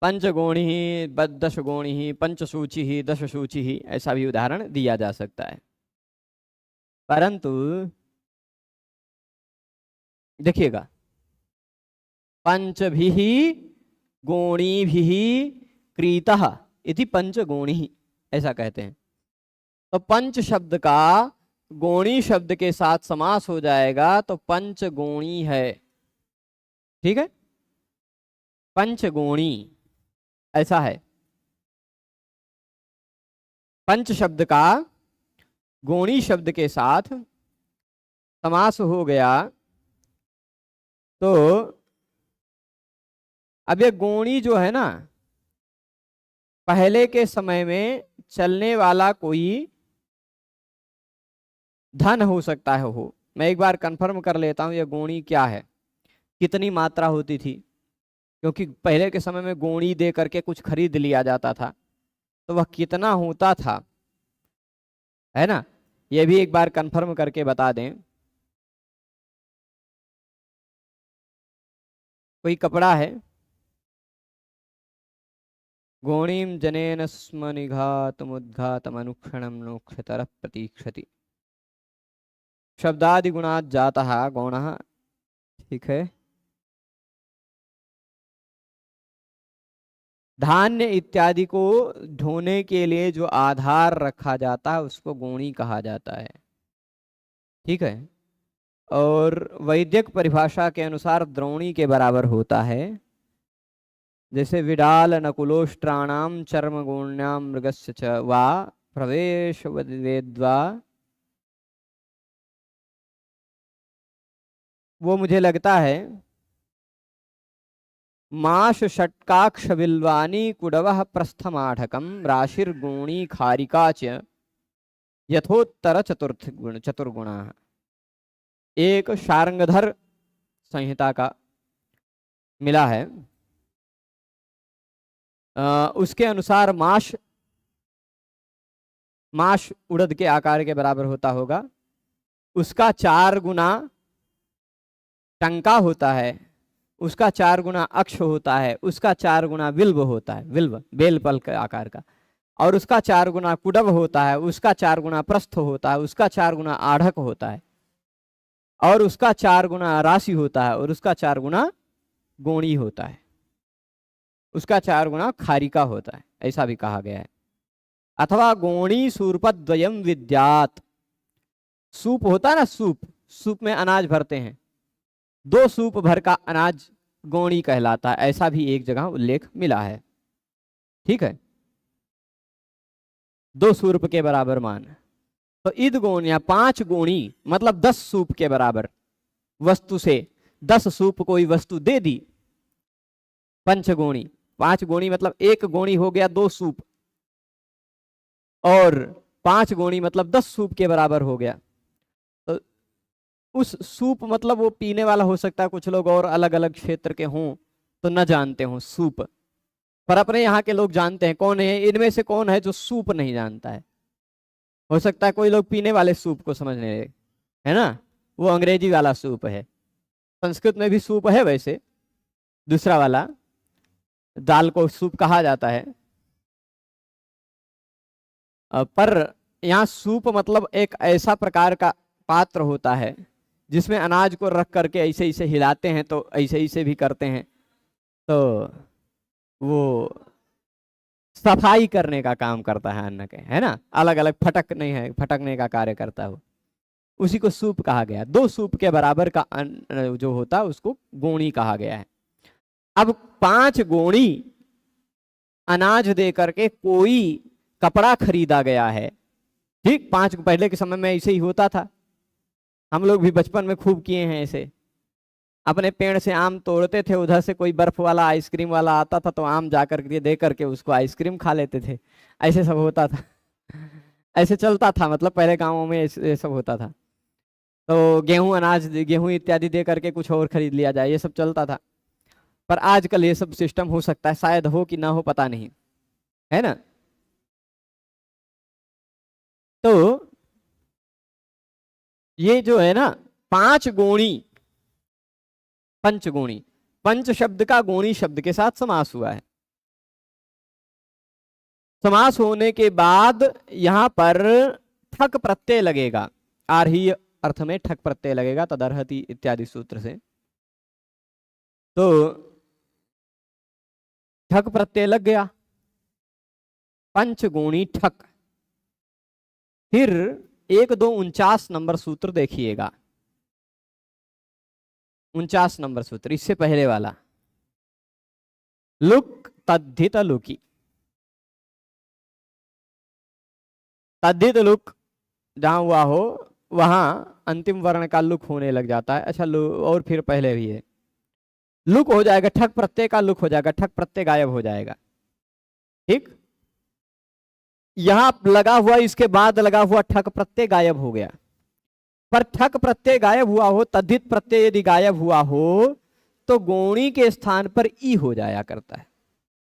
पंचगोणी ही, दशगोणी ही, पंचसूची ही, दशसूची ही, ऐसा भी उदाहरण दिया जा सकता है। परंतु देखिएगा, पंचभिः गोणीभिः क्रीतः इति पंचगोणी, ऐसा कहते हैं। तो पंच शब्द का गोणी शब्द के साथ समास हो जाएगा तो पंचगोणी है, ठीक है। पंचगोणी ऐसा है। पंच शब्द का गोणी शब्द के साथ समास हो गया तो अब ये गोणी जो है ना, पहले के समय में चलने वाला कोई धन हो सकता है। हो, मैं एक बार कंफर्म कर लेता हूं ये गोणी क्या है, कितनी मात्रा होती थी, क्योंकि पहले के समय में गोणी दे करके कुछ खरीद लिया जाता था, तो वह कितना होता था, है ना। यह भी एक बार कंफर्म करके बता दें। कोई कपड़ा है, गोणीम जनेन स्म निघातमुद्घातमनुक्षणं नोक्षतर प्रतीक्षति, शब्दादि गुणात जातः गौणः, ठीक है। धान्य इत्यादि को ढोने के लिए जो आधार रखा जाता है उसको गोणी कहा जाता है, ठीक है। और वैदिक परिभाषा के अनुसार द्रोणी के बराबर होता है। जैसे विडाल नकुलोष्ट्राणाम चर्म गोण्याम मृगस्य च वा प्रवेश वेद्वा, वो मुझे लगता है माश षट्काक्ष बिल्वानी कुडवः प्रस्थमाढ़कम राशिर्गुणी खारिका च यथोत्तर चतुर्गुणा, एक शार्ंगधर संहिता का मिला है। उसके अनुसार माश उड़द के आकार के बराबर होता होगा, उसका 4 गुना टंका होता है, उसका 4 गुना अक्ष होता है, उसका 4 गुना विल्व होता है, विल्व बेलपल के आकार का, और उसका 4 गुना कुडव होता है, उसका 4 गुना प्रस्थ होता है, उसका 4 गुना आढ़क होता है, और उसका 4 गुना राशि होता है, और उसका 4 गुना गोणी होता है, उसका 4 गुना खारिका होता है, ऐसा भी कहा गया है। अथवा गोणी सूर्पद्वयम विद्यात, सूप होता है ना, सूप, सूप में अनाज भरते हैं, 2 सूप भर का अनाज गोणी कहलाता है, ऐसा भी एक जगह उल्लेख मिला है। ठीक है, 2 सूप के बराबर मान, तो इद गोण या 5 गोणी मतलब 10 सूप के बराबर वस्तु से 10 सूप कोई वस्तु दे दी। पंचगोणी, 5 गोणी मतलब 1 गोणी हो गया 2 सूप, और 5 गोणी मतलब 10 सूप के बराबर हो गया। तो उस सूप मतलब वो पीने वाला हो सकता है, कुछ लोग और अलग अलग क्षेत्र के हों तो न जानते हों सूप, पर अपने यहाँ के लोग जानते हैं। कौन है इनमें से, कौन है जो सूप नहीं जानता है? हो सकता है कोई लोग पीने वाले सूप को समझने लगे, है ना, वो अंग्रेजी वाला सूप है। संस्कृत में भी सूप है वैसे, दूसरा वाला दाल को सूप कहा जाता है, पर यहाँ सूप मतलब एक ऐसा प्रकार का पात्र होता है जिसमें अनाज को रख करके ऐसे ऐसे हिलाते हैं, तो ऐसे ऐसे भी करते हैं, तो वो सफाई करने का काम करता है अन्न के, है ना, अलग अलग फटक नहीं है, फटकने का कार्य करता है, उसी को सूप कहा गया। 2 सूप के बराबर का अन्न जो होता है उसको गोणी कहा गया है। अब 5 गोणी अनाज दे करके कोई कपड़ा खरीदा गया है, ठीक, 5 पहले के समय में ऐसे ही होता था, हम लोग भी बचपन में खूब किए हैं ऐसे। अपने पेड़ से आम तोड़ते थे, उधर से कोई बर्फ वाला आइसक्रीम वाला आता था तो आम जाकर के दे करके उसको आइसक्रीम खा लेते थे, ऐसे सब होता था। ऐसे चलता था, मतलब पहले गांवों में ऐसे सब होता था। तो गेहूं अनाज, गेहूं इत्यादि दे करके कुछ और खरीद लिया जाए, ये सब चलता था। पर आजकल ये सब सिस्टम हो सकता है, शायद हो कि ना हो पता नहीं, है ना। तो ये जो है ना 5 गोणी, पंचगोणी, पंच शब्द का गोणी शब्द के साथ समास हुआ है। समास होने के बाद यहां पर ठक प्रत्यय लगेगा, आर्ही अर्थ में ठक प्रत्यय लगेगा, तदर्हति इत्यादि सूत्र से। तो ठक प्रत्यय लग गया, पंचगोणी ठक। फिर 1, 2, 49 नंबर सूत्र देखिएगा, 49 नंबर सूत्र, इससे पहले वाला, लुक तद्धित लुकी। तद्धित लुक जहां हुआ हो वहां अंतिम वर्ण का लुक होने लग जाता है। अच्छा, और फिर पहले भी है, लुक हो जाएगा, ठक प्रत्यय का लुक हो जाएगा, ठक प्रत्यय गायब हो जाएगा। ठीक, यहां लगा हुआ, इसके बाद लगा हुआ ठक प्रत्यय गायब हो गया। पर ठक प्रत्यय गायब हुआ हो, तद्धित प्रत्यय यदि गायब हुआ हो तो गोणी के स्थान पर ई हो जाया करता है,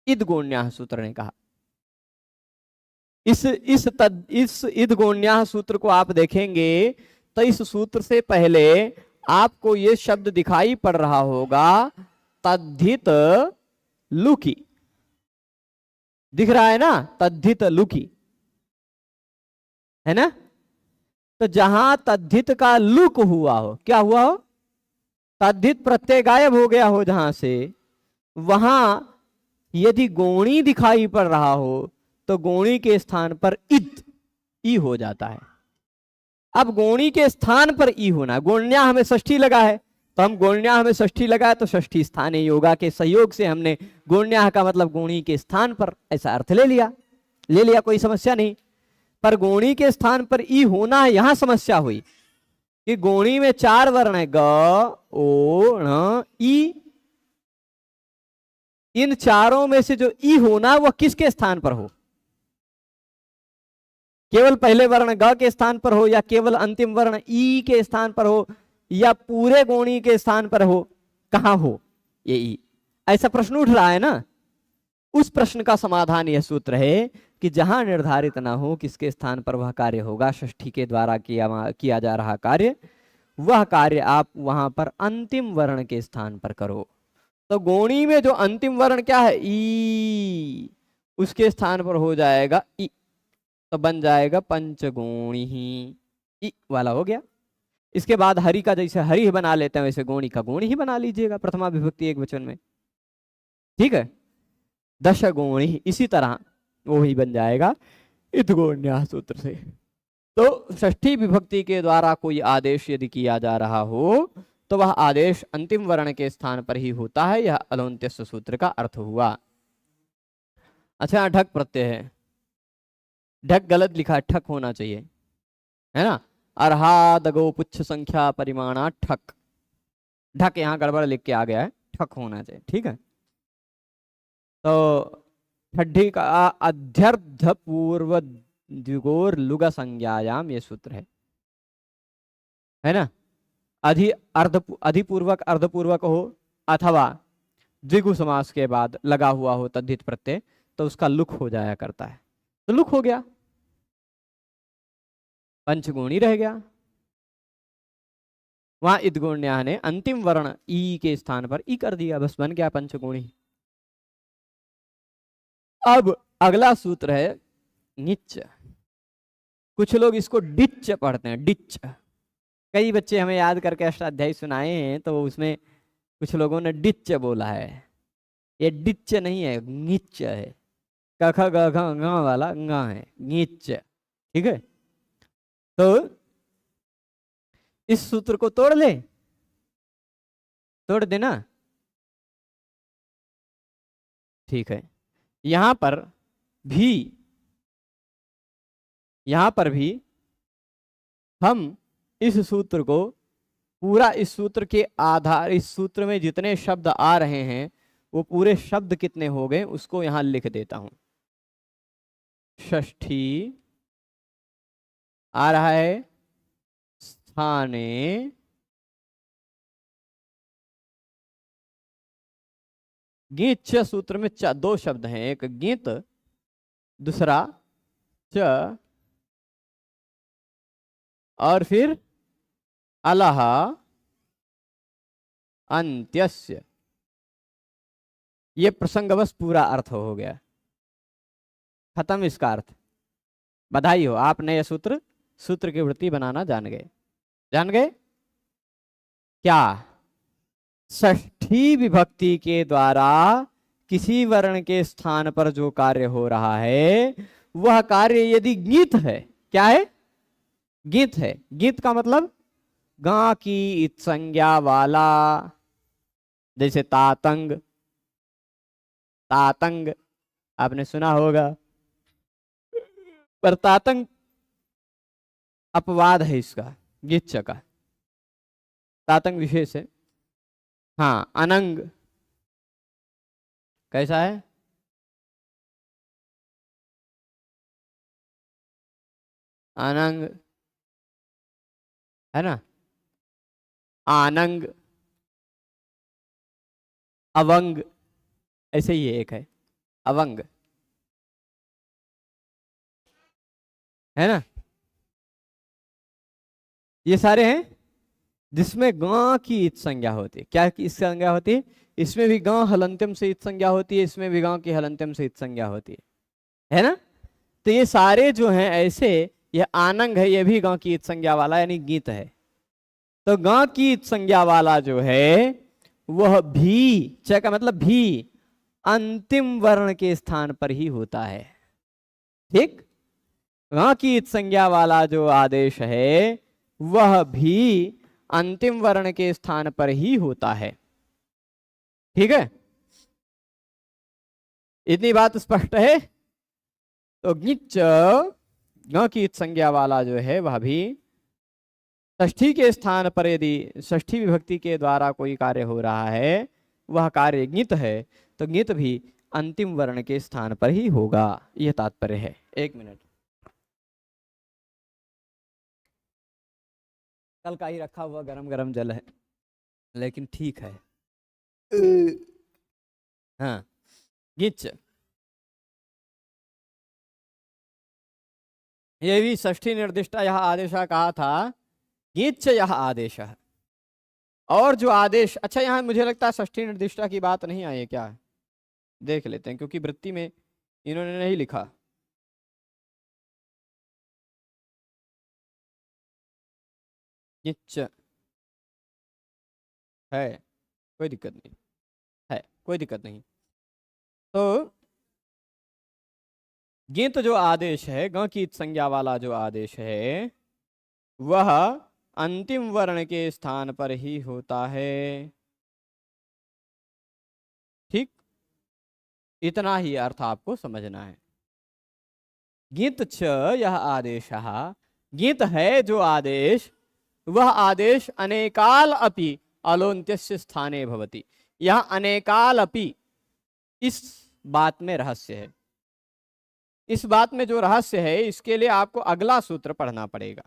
इद गोण्याह सूत्र ने कहा। इस इद गोण्याह सूत्र को आप देखेंगे तो इस सूत्र से पहले आपको ये शब्द दिखाई पड़ रहा होगा, तद्धित लुकी, दिख रहा है ना, तद्धित लुकी, है ना। तो जहां तद्धित का लुक हुआ हो, क्या हुआ हो, तद्धित प्रत्यय गायब हो गया हो जहां से, वहां यदि गोणी दिखाई पड़ रहा हो तो गोणी के स्थान पर इद, ई हो जाता है। अब गोणी के स्थान पर ई होना, गोण्याह में षष्ठी लगा है, तो हम गोण्याह में षष्ठी लगाए तो षष्ठी स्थाने योगा के सहयोग से हमने गोण्याह का मतलब गोणी के स्थान पर, ऐसा अर्थ ले लिया, कोई समस्या नहीं। पर गोणी के स्थान पर ई होना है, यहां समस्या हुई कि गोणी में 4 वर्ण है, ग, ओ, ण, ई। इन चारों में से जो ई होना वह किसके स्थान पर हो, केवल पहले वर्ण ग के स्थान पर हो, या केवल अंतिम वर्ण ई के स्थान पर हो, या पूरे गोणी के स्थान पर हो, कहां हो ये ई, ऐसा प्रश्न उठ रहा है ना। उस प्रश्न का समाधान यह सूत्र है कि जहां निर्धारित ना हो किसके स्थान पर वह कार्य होगा, षष्ठी के द्वारा किया जा रहा कार्य, वह कार्य आप वहां पर अंतिम वर्ण के स्थान पर करो। तो गोणी में जो अंतिम वर्ण क्या है, ई, उसके स्थान पर हो जाएगा ई, तो बन जाएगा पंचगोणी ही, ई वाला हो गया। इसके बाद हरि का जैसे हरि ही बना लेते हैं वैसे गोणी का गोणी ही बना लीजिएगा, प्रथमा विभक्ति एक वचन में, ठीक है, दशगोणी, इसी तरह वो ही बन जाएगा इद गोण्याह सूत्र से। तो षष्ठी विभक्ति के द्वारा कोई आदेश यदि किया जा रहा हो तो वह आदेश अंतिम वर्ण के स्थान पर ही होता है। यह अलौंत्यस्य सूत्र का अर्थ हुआ। अच्छा, यहाँ ढक प्रत्यय है, ढक गलत लिखा है, ठक होना चाहिए, है ना। अर्हादगो पुच्छ संख्या परिमाणा ठक, ढक यहाँ गड़बड़ लिख के आ गया है, ठक होना चाहिए, ठीक है। तो ठड्ढी का अध्यर्थ पूर्व द्विगोर लुग संज्ञायाम ये सूत्र है ना। अधिपूर्वक अर्धपूर्वक हो अथवा द्विगु समास के बाद लगा हुआ हो तद्धित प्रत्यय तो उसका लुक हो जाया करता है, तो लुक हो गया, पंचगुणी रह गया। वहां इदगुण्या ने अंतिम वर्ण ई के स्थान पर ई कर दिया, बस बन गया पंचगुणी। अब अगला सूत्र है निच। कुछ लोग इसको डिच पढ़ते हैं, डिच। कई बच्चे हमें याद करके अष्टाध्यायी सुनाए हैं तो उसमें कुछ लोगों ने डिच बोला है। ये डिच नहीं है, नीच है, कख ग घ ङ वाला ङ है, नीच, ठीक है। तो इस सूत्र को तोड़ ले, तोड़ देना, ठीक है। यहां पर भी हम इस सूत्र को पूरा, इस सूत्र के आधार, इस सूत्र में जितने शब्द आ रहे हैं वो पूरे शब्द कितने हो गए उसको यहां लिख देता हूं। षष्ठी आ रहा है स्थाने गीत सूत्र में दो शब्द हैं, एक गीत दूसरा च, और फिर अलह अंत्यस्य। ये प्रसंगवश पूरा अर्थ हो गया, खत्म इसका अर्थ। बधाई हो, आप नए सूत्र की वृत्ति बनाना जान गए। जान गए क्या? षष्ठी विभक्ति के द्वारा किसी वर्ण के स्थान पर जो कार्य हो रहा है वह कार्य यदि गीत है, क्या है? गीत है। गीत का मतलब गा की इत संज्ञा वाला, जैसे तातंग, तातंग आपने सुना होगा, पर तातंग अपवाद है इसका, गीत का। तातंग विशेष है। हाँ, अनंग कैसा है? अनंग है ना, आनंग, अवंग, ऐसे ही एक है अवंग, है ना। ये सारे हैं जिसमें गा की इत संज्ञा होती है। क्या की इत संज्ञा होती है? इसमें भी गा हलंत्यम से इत संज्ञा होती है, इसमें भी गा की हलंत्यम से इत संज्ञा होती है ना। तो ये सारे जो हैं ऐसे, ये आनंग है, ये भी गा की इत संज्ञा वाला यानी गीत है। तो गा की इत संज्ञा वाला जो है वह भी, च का मतलब भी, अंतिम वर्ण के स्थान पर ही होता है, ठीक। गा की इत संज्ञा वाला जो आदेश है वह भी अंतिम वर्ण के स्थान पर ही होता है, ठीक है। इतनी बात स्पष्ट है। तो गिच ग की इत संज्ञा वाला जो है वह भी षष्ठी के स्थान पर, यदि षष्ठी विभक्ति के द्वारा कोई कार्य हो रहा है वह कार्य गित है, तो गित भी अंतिम वर्ण के स्थान पर ही होगा, यह तात्पर्य है। एक मिनट, कल का ही रखा हुआ गरम गरम जल है, लेकिन ठीक है। हाँ, गिच ये भी षष्ठी निर्दिष्ट यह आदेश कहा था, गिच यह आदेश है। और जो आदेश, अच्छा यहाँ मुझे लगता है षष्ठी निर्दिष्टा की बात नहीं आई है क्या, देख लेते हैं, क्योंकि वृत्ति में इन्होंने नहीं लिखा। गिच है, कोई दिक्कत नहीं, है कोई दिक्कत नहीं। तो गिंत जो आदेश है, ग की संज्ञा वाला जो आदेश है, वह अंतिम वर्ण के स्थान पर ही होता है। ठीक, इतना ही अर्थ आपको समझना है। गिंत च यह आदेश, गिंत है जो आदेश, वह आदेश अनेकाल अपि अलोन्त्यस्य स्थाने भवति। यह अनेकाल अपि, इस बात में रहस्य है। इस बात में जो रहस्य है, इसके लिए आपको अगला सूत्र पढ़ना पड़ेगा।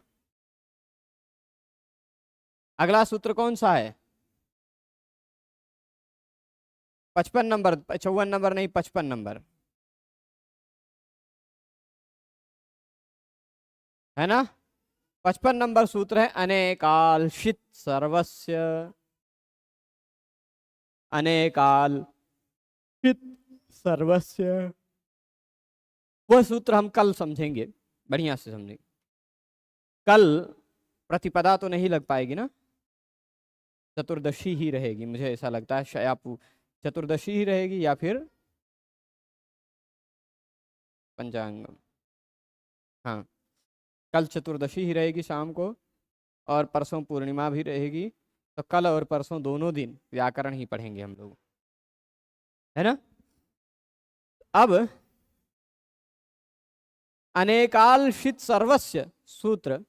अगला सूत्र कौन सा है? 55 नंबर, 54 नंबर नहीं, 55 नंबर है ना। 55 नंबर सूत्र है अनेकालशित सर्वस्य, अनेकालशित सर्वस्य। वह सूत्र हम कल समझेंगे, बढ़िया से समझेंगे। कल प्रतिपदा तो नहीं लग पाएगी ना, चतुर्दशी ही रहेगी, मुझे ऐसा लगता है। शायद चतुर्दशी ही रहेगी या फिर पंचांगम। हाँ, कल चतुर्दशी ही रहेगी शाम को, और परसों पूर्णिमा भी रहेगी। तो कल और परसों दोनों दिन व्याकरण ही पढ़ेंगे हम लोग, है ना। अब अनेकालशित सर्वस्य सूत्र,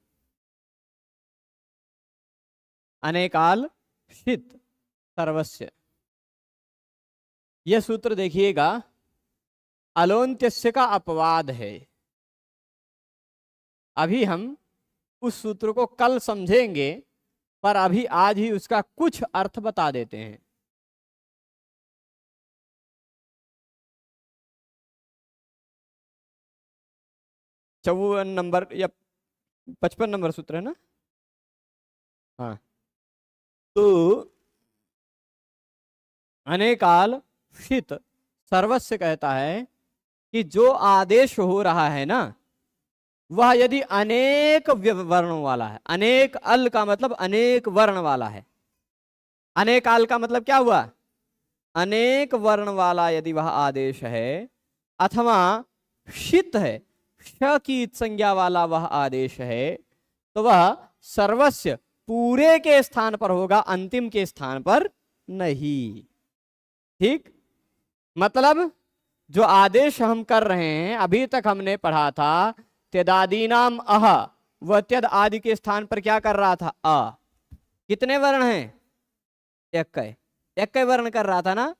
अनेकालशित सर्वस्य, यह सूत्र देखिएगा अलोन्त्यस्य का अपवाद है। अभी हम उस सूत्र को कल समझेंगे, पर अभी आज ही उसका कुछ अर्थ बता देते हैं। चौवन नंबर या 55 नंबर सूत्र है ना। हाँ, तो अनेकालशित सर्वस्य कहता है कि जो आदेश हो रहा है ना, वह यदि अनेक वर्णों वाला है, अनेक अल का मतलब अनेक वर्ण वाला है, अनेक अल का मतलब क्या हुआ, अनेक वर्ण वाला यदि वह आदेश है, अथवा शित है, श की संज्ञा वाला वह आदेश है, तो वह सर्वस्य पूरे के स्थान पर होगा, अंतिम के स्थान पर नहीं। ठीक, मतलब जो आदेश हम कर रहे हैं, अभी तक हमने पढ़ा था त्यदादीनाम अह, वह त्यद आदि के स्थान पर क्या कर रहा था, अ। कितने वर्ण हैं, एक वर्ण कर रहा था ना।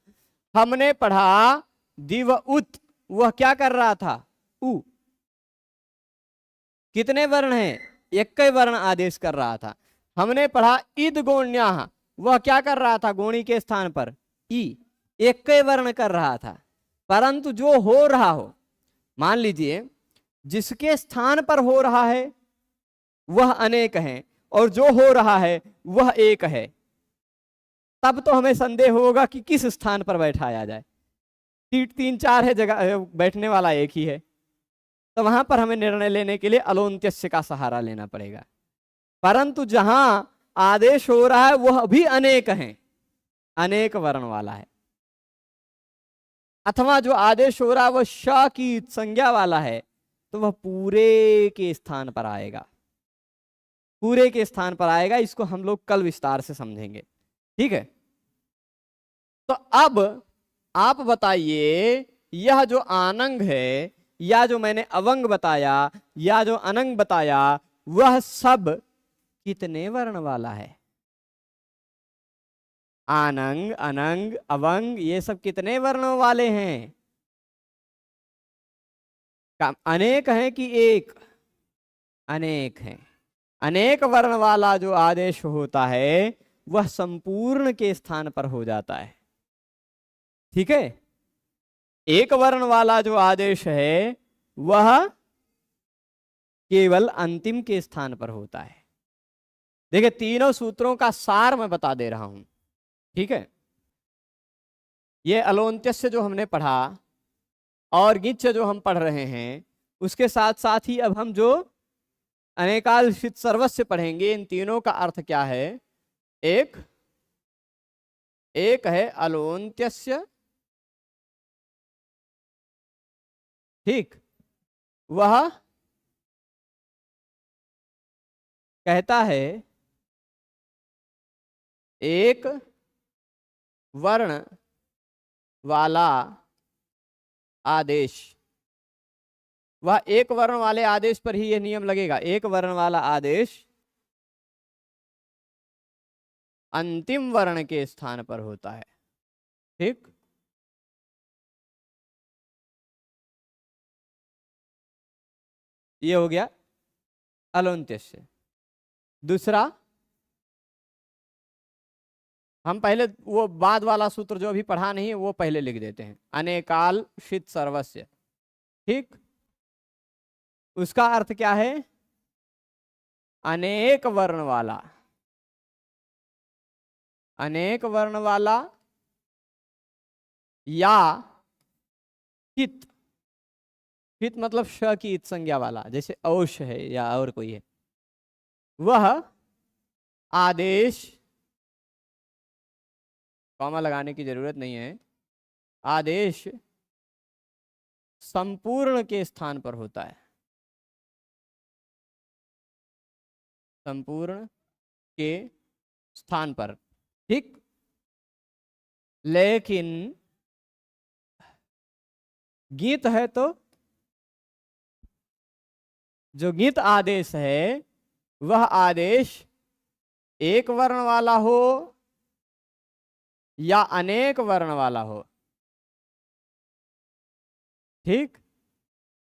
हमने पढ़ा दिव उत, वह क्या कर रहा था, उ। कितने वर्ण हैं, एक वर्ण आदेश कर रहा था। हमने पढ़ा इद गोण्या, वह क्या कर रहा था, गोणी के स्थान पर ई, एक वर्ण कर रहा था। परंतु जो हो रहा हो, मान लीजिए जिसके स्थान पर हो रहा है वह अनेक है, और जो हो रहा है वह एक है, तब तो हमें संदेह होगा कि किस स्थान पर बैठाया जाए। सीट 3-4 है, जगह बैठने वाला एक ही है, तो वहां पर हमें निर्णय लेने के लिए अलोन्त्यस्य का सहारा लेना पड़ेगा। परंतु जहां आदेश हो रहा है वह भी अनेक है, अनेक वर्ण वाला है, अथवा जो आदेश हो रहा है वह श की संज्ञा वाला है, तो वह पूरे के स्थान पर आएगा, पूरे के स्थान पर आएगा। इसको हम लोग कल विस्तार से समझेंगे, ठीक है। तो अब आप बताइए, यह जो आनंग है, या जो मैंने अवंग बताया, या जो अनंग बताया, वह सब कितने वर्ण वाला है? आनंग, अनंग, अवंग, ये सब कितने वर्णों वाले हैं? अनेक हैं कि एक? अनेक हैं। अनेक वर्ण वाला जो आदेश होता है वह संपूर्ण के स्थान पर हो जाता है, ठीक है। एक वर्ण वाला जो आदेश है वह केवल अंतिम के स्थान पर होता है। देखिए, तीनों सूत्रों का सार मैं बता दे रहा हूं, ठीक है। ये अलोन्त्यस्य जो हमने पढ़ा और गिच्छ जो हम पढ़ रहे हैं, उसके साथ साथ ही अब हम जो अनेकालशित सर्वस्य पढ़ेंगे। इन तीनों का अर्थ क्या है? एक है अलोन्त्यस्य, ठीक, वह कहता है एक वर्ण वाला आदेश, वह एक वर्ण वाले आदेश पर ही यह नियम लगेगा, एक वर्ण वाला आदेश अंतिम वर्ण के स्थान पर होता है। ठीक, ये हो गया अलोन्त्यस्य। दूसरा, हम पहले वो बाद वाला सूत्र जो अभी पढ़ा नहीं है वो पहले लिख देते हैं, अनेकाल षित सर्वस्य। ठीक, उसका अर्थ क्या है? अनेक वर्ण वाला, अनेक वर्ण वाला या कित, कित मतलब श की इत संज्ञा वाला, जैसे औश है या और कोई है, वह आदेश, कॉमा लगाने की जरूरत नहीं है, आदेश संपूर्ण के स्थान पर होता है, संपूर्ण के स्थान पर। ठीक, लेकिन गीत है तो जो गीत आदेश है वह आदेश एक वर्ण वाला हो या अनेक वर्ण वाला हो। ठीक,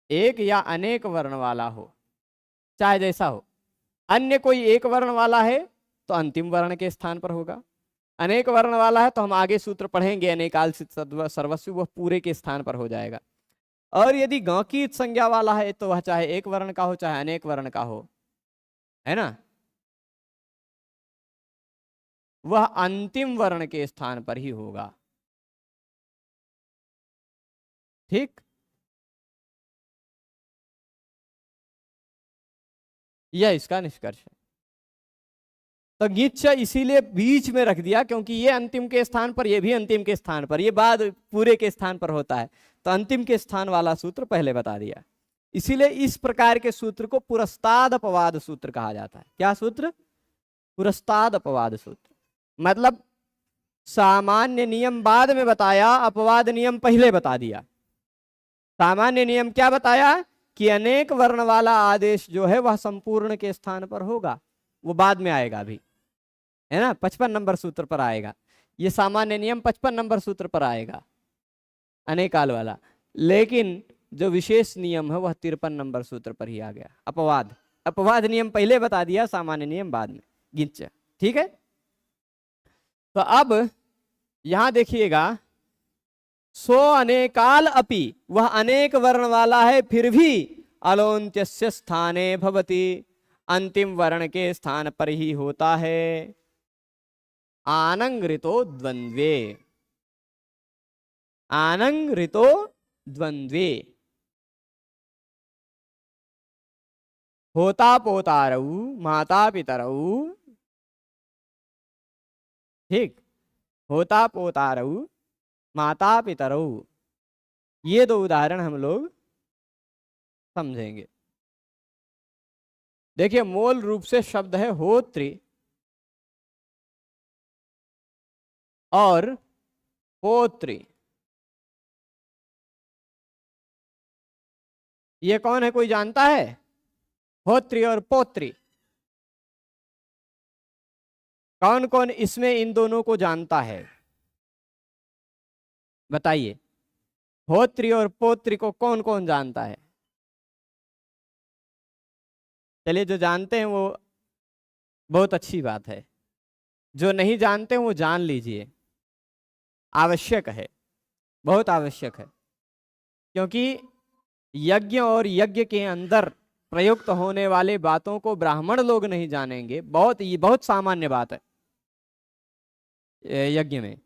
एक या अनेक वर्ण वाला हो, चाहे जैसा हो। अन्य कोई एक वर्ण वाला है तो अंतिम वर्ण के स्थान पर होगा, अनेक वर्ण वाला है तो हम आगे सूत्र पढ़ेंगे अनेकाल सर्वस्व, वह पूरे के स्थान पर हो जाएगा। और यदि ग की संज्ञा वाला है तो वह चाहे एक वर्ण का हो चाहे अनेक वर्ण का हो, है ना, वह अंतिम वर्ण के स्थान पर ही होगा। ठीक, यह इसका निष्कर्ष है। तो गिच्छ इसीलिए बीच में रख दिया क्योंकि ये अंतिम के स्थान पर, ये भी अंतिम के स्थान पर, ये बाद पूरे के स्थान पर होता है, तो अंतिम के स्थान वाला सूत्र पहले बता दिया। इसीलिए इस प्रकार के सूत्र को पुरस्ताद अपवाद सूत्र कहा जाता है। क्या सूत्र? पुरस्ताद अपवाद सूत्र। मतलब सामान्य नियम बाद में बताया, अपवाद नियम पहले बता दिया। सामान्य नियम क्या बताया कि अनेक वर्ण वाला आदेश जो है वह संपूर्ण के स्थान पर होगा, वो बाद में आएगा अभी, है ना, 55 नंबर सूत्र पर आएगा। ये सामान्य नियम 55 नंबर सूत्र पर आएगा अनेकाल वाला, लेकिन जो विशेष नियम है वह 53 नंबर सूत्र पर ही आ गया। अपवाद, अपवाद नियम पहले बता दिया, सामान्य नियम बाद में। गिच्छ, ठीक है। तो अब यहां देखिएगा, सो अनेकाल अपि, वह अनेक वर्ण वाला है फिर भी अलोन्त्यस्य स्थाने भवति, अंतिम वर्ण के स्थान पर ही होता है। आनंगृतो द्वंद्वे, आनंगृतो द्वंद्वे, होता पोतारऊ माता पितरऊ। ठीक, होता पोतारऊ माता पितरऊ, ये दो उदाहरण हम लोग समझेंगे। देखिए, मूल रूप से शब्द है होत्री और पोत्री। ये कौन है, कोई जानता है? होत्री और पोत्री, कौन कौन इसमें इन दोनों को जानता है? बताइए, होत्री और पोत्री को कौन कौन जानता है? चलिए, जो जानते हैं वो बहुत अच्छी बात है, जो नहीं जानते हैं वो जान लीजिए, आवश्यक है, बहुत आवश्यक है। क्योंकि यज्ञ और यज्ञ के अंदर प्रयुक्त होने वाले बातों को ब्राह्मण लोग नहीं जानेंगे, ये बहुत सामान्य बात है यज्ञ में।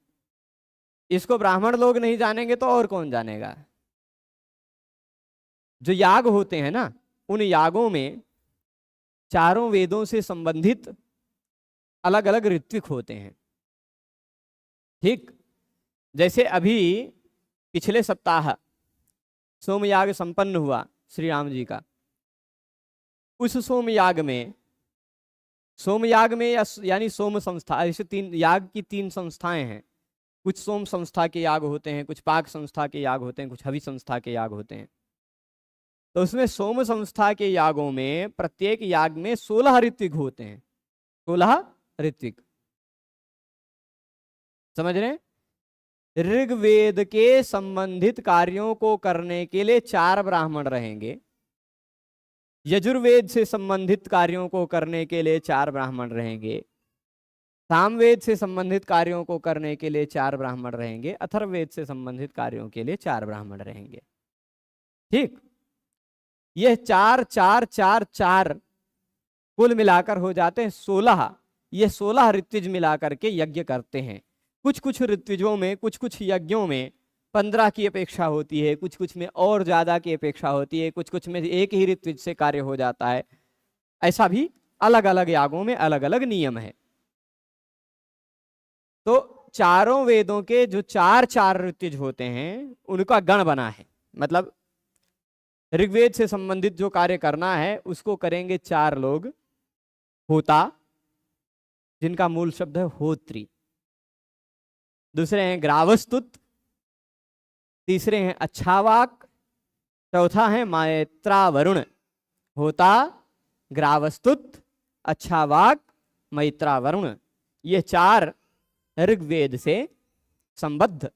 इसको ब्राह्मण लोग नहीं जानेंगे तो और कौन जानेगा? जो याग होते हैं ना, उन यागों में चारों वेदों से संबंधित अलग अलग ऋत्विक होते हैं। ठीक, जैसे अभी पिछले सप्ताह सोमयाग संपन्न हुआ, श्री राम जी का। उस सोमयाग में, सोमयाग में यानी सोम संस्था, ऐसे तीन याग की तीन संस्थाएं हैं। कुछ सोम संस्था के याग होते हैं, कुछ पाक संस्था के याग होते हैं, कुछ हवि संस्था के याग होते हैं। तो उसमें सोम संस्था के यागों में प्रत्येक याग में 16 ऋत्विक होते हैं। 16 ऋत्विक, समझ रहे हैं? ऋग्वेद के संबंधित कार्यों को करने के लिए 4 ब्राह्मण रहेंगे, यजुर्वेद से संबंधित कार्यों को करने के लिए 4 ब्राह्मण रहेंगे, सामवेद से संबंधित कार्यों को करने के लिए 4 ब्राह्मण रहेंगे, अथर्ववेद से संबंधित कार्यों के लिए 4 ब्राह्मण रहेंगे। ठीक, यह 4 4 4 4 कुल मिलाकर हो जाते हैं 16। ये 16 ऋत्विज मिलाकर के यज्ञ करते हैं। कुछ कुछ ऋत्विजों में, कुछ कुछ यज्ञों में 15 की अपेक्षा होती है, कुछ कुछ में और ज्यादा की अपेक्षा होती है, कुछ कुछ में एक ही ऋत्विज से कार्य हो जाता है। ऐसा भी अलग अलग यागों में अलग अलग नियम है। तो चारों वेदों के जो 4 4 ऋत्विज होते हैं उनका गण बना है। मतलब ऋग्वेद से संबंधित जो कार्य करना है उसको करेंगे 4 लोग। होता, जिनका मूल शब्द है होत्री, दूसरे हैं ग्रावस्तुत, तीसरे हैं अच्छावाक, चौथा है मैत्रावरुण। होता, ग्रावस्तुत, अच्छावाक, मैत्रावरुण, ये 4 ऋग्वेद से संबद्ध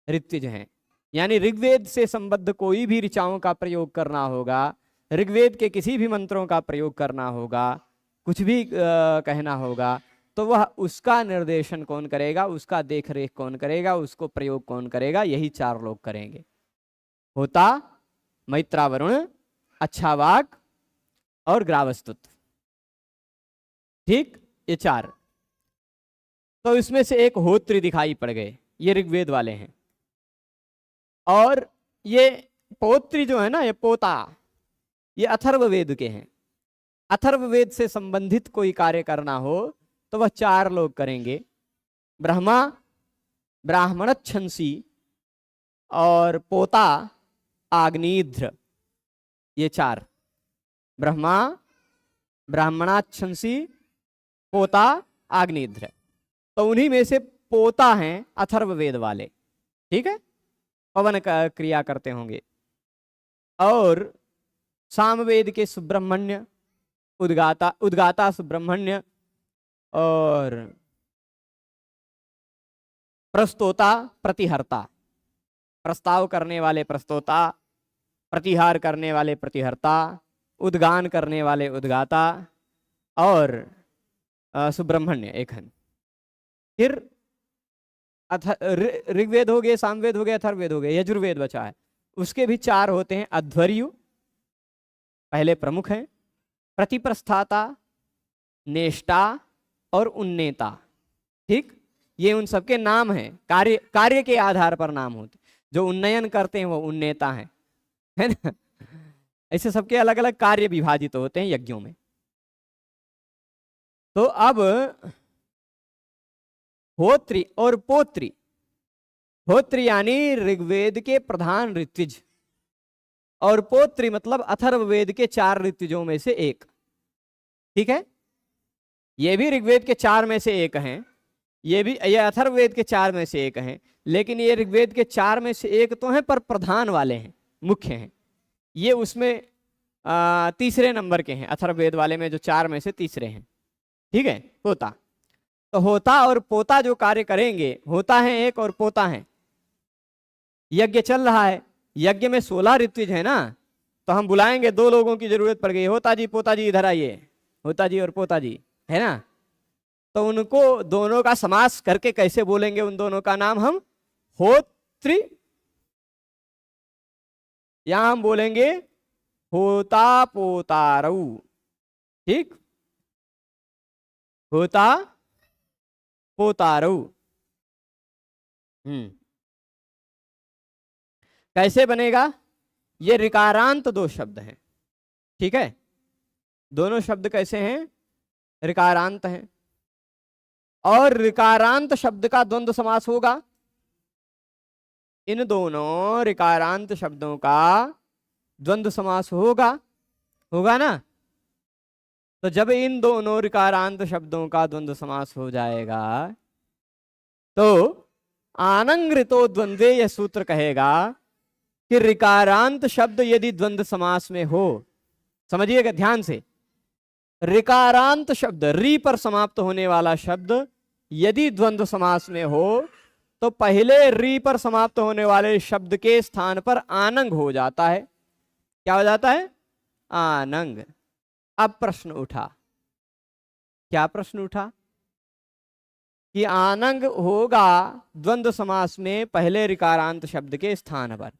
ऋत्विज हैं। यानी ऋग्वेद से संबद्ध कोई भी ऋचाओं का प्रयोग करना होगा, ऋग्वेद के किसी भी मंत्रों का प्रयोग करना होगा, कुछ भी कहना होगा, तो वह उसका निर्देशन कौन करेगा, उसका देखरेख कौन करेगा, उसको प्रयोग कौन करेगा? यही 4 लोग करेंगे। होता, मैत्रावरुण, अच्छावाक और ग्रावस्तुत। ठीक, ये 4। तो इसमें से एक होत्री दिखाई पड़ गए, ये ऋग्वेद वाले हैं। और ये पौत्री जो है ना, ये पोता, ये अथर्ववेद के हैं। अथर्ववेद से संबंधित कोई कार्य करना हो तो वह 4 लोग करेंगे। ब्रह्मा, ब्राह्मणच्छंसी और पोता आग्निध्र, ये 4। ब्रह्मा, ब्राह्मणाच्छंसी, पोता, आग्निध्र। तो उन्हीं में से पोता हैं अथर्ववेद वाले। ठीक है, पवन का क्रिया करते होंगे। और सामवेद के सुब्रह्मण्य, उद्गाता सुब्रह्मण्य, और प्रस्तोता प्रतिहर्ता, प्रस्ताव करने वाले प्रस्तोता, प्रतिहार करने वाले प्रतिहर्ता, उद्गान करने वाले उद्गाता और सुब्रह्मण्य एक हैं। फिर ऋग्वेद हो गए, सामवेद हो गए, अथर्ववेद हो गए, यजुर्वेद बचा है। उसके भी 4 होते हैं। अध्वर्यु पहले प्रमुख हैं, प्रतिप्रस्थाता, नेष्टा और उन्नेता। ठीक, ये उन सबके नाम हैं, कार्य के आधार पर नाम होते। जो उन्नयन करते हैं वो उन्नेता हैं, है ना? ऐसे सबके अलग अलग कार्य विभाजित होते हैं यज्ञों में। तो अब होत्री और पोत्री, होत्री यानी ऋग्वेद के प्रधान ऋत्विज, और पोत्री मतलब अथर्ववेद के 4 ऋत्विजों में से एक। ठीक है, ये भी ऋग्वेद के 4 में से एक हैं, ये अथर्ववेद के 4 में से एक हैं, लेकिन ये ऋग्वेद के 4 में से एक तो हैं पर प्रधान वाले हैं, मुख्य हैं। ये उसमें तीसरे नंबर के हैं, अथर्ववेद वाले में जो 4 में से तीसरे हैं। ठीक है, पोता। तो होता और पोता जो कार्य करेंगे, होता है एक और पोता है। यज्ञ चल रहा है, यज्ञ में 16 ऋत्विज है ना, तो हम बुलाएंगे, 2 लोगों की जरूरत पड़ गई, होता जी पोता जी इधर आइए, होता जी और पोता जी, है ना? तो उनको दोनों का समास करके कैसे बोलेंगे? उन दोनों का नाम हम होत्री, यहां हम बोलेंगे होता पोतारऊ। ठीक, होता पोतारऊ। कैसे बनेगा? ये ऋकारांत 2 शब्द हैं। ठीक है, दोनों शब्द कैसे हैं? ऋकारांत हैं। और ऋकारांत शब्द का द्वंद्व समास होगा। इन दोनों ऋकारांत शब्दों का द्वंद्व समास होगा, होगा ना। तो जब इन दोनों ऋकारांत शब्दों का द्वंद्व समास हो जाएगा तो आनंग ऋतो द्वंद्वे, यह सूत्र कहेगा कि ऋकारांत शब्द यदि द्वंद्व समास में हो, समझिएगा ध्यान से, ऋकारांत शब्द री पर समाप्त होने वाला शब्द यदि द्वंद्व समास में हो तो पहले री पर समाप्त होने वाले शब्द के स्थान पर आनंग हो जाता है। क्या हो जाता है? आनंग। अब प्रश्न उठा, क्या प्रश्न उठा कि आनंग होगा द्वंद्व समास में पहले ऋकारांत शब्द के स्थान पर,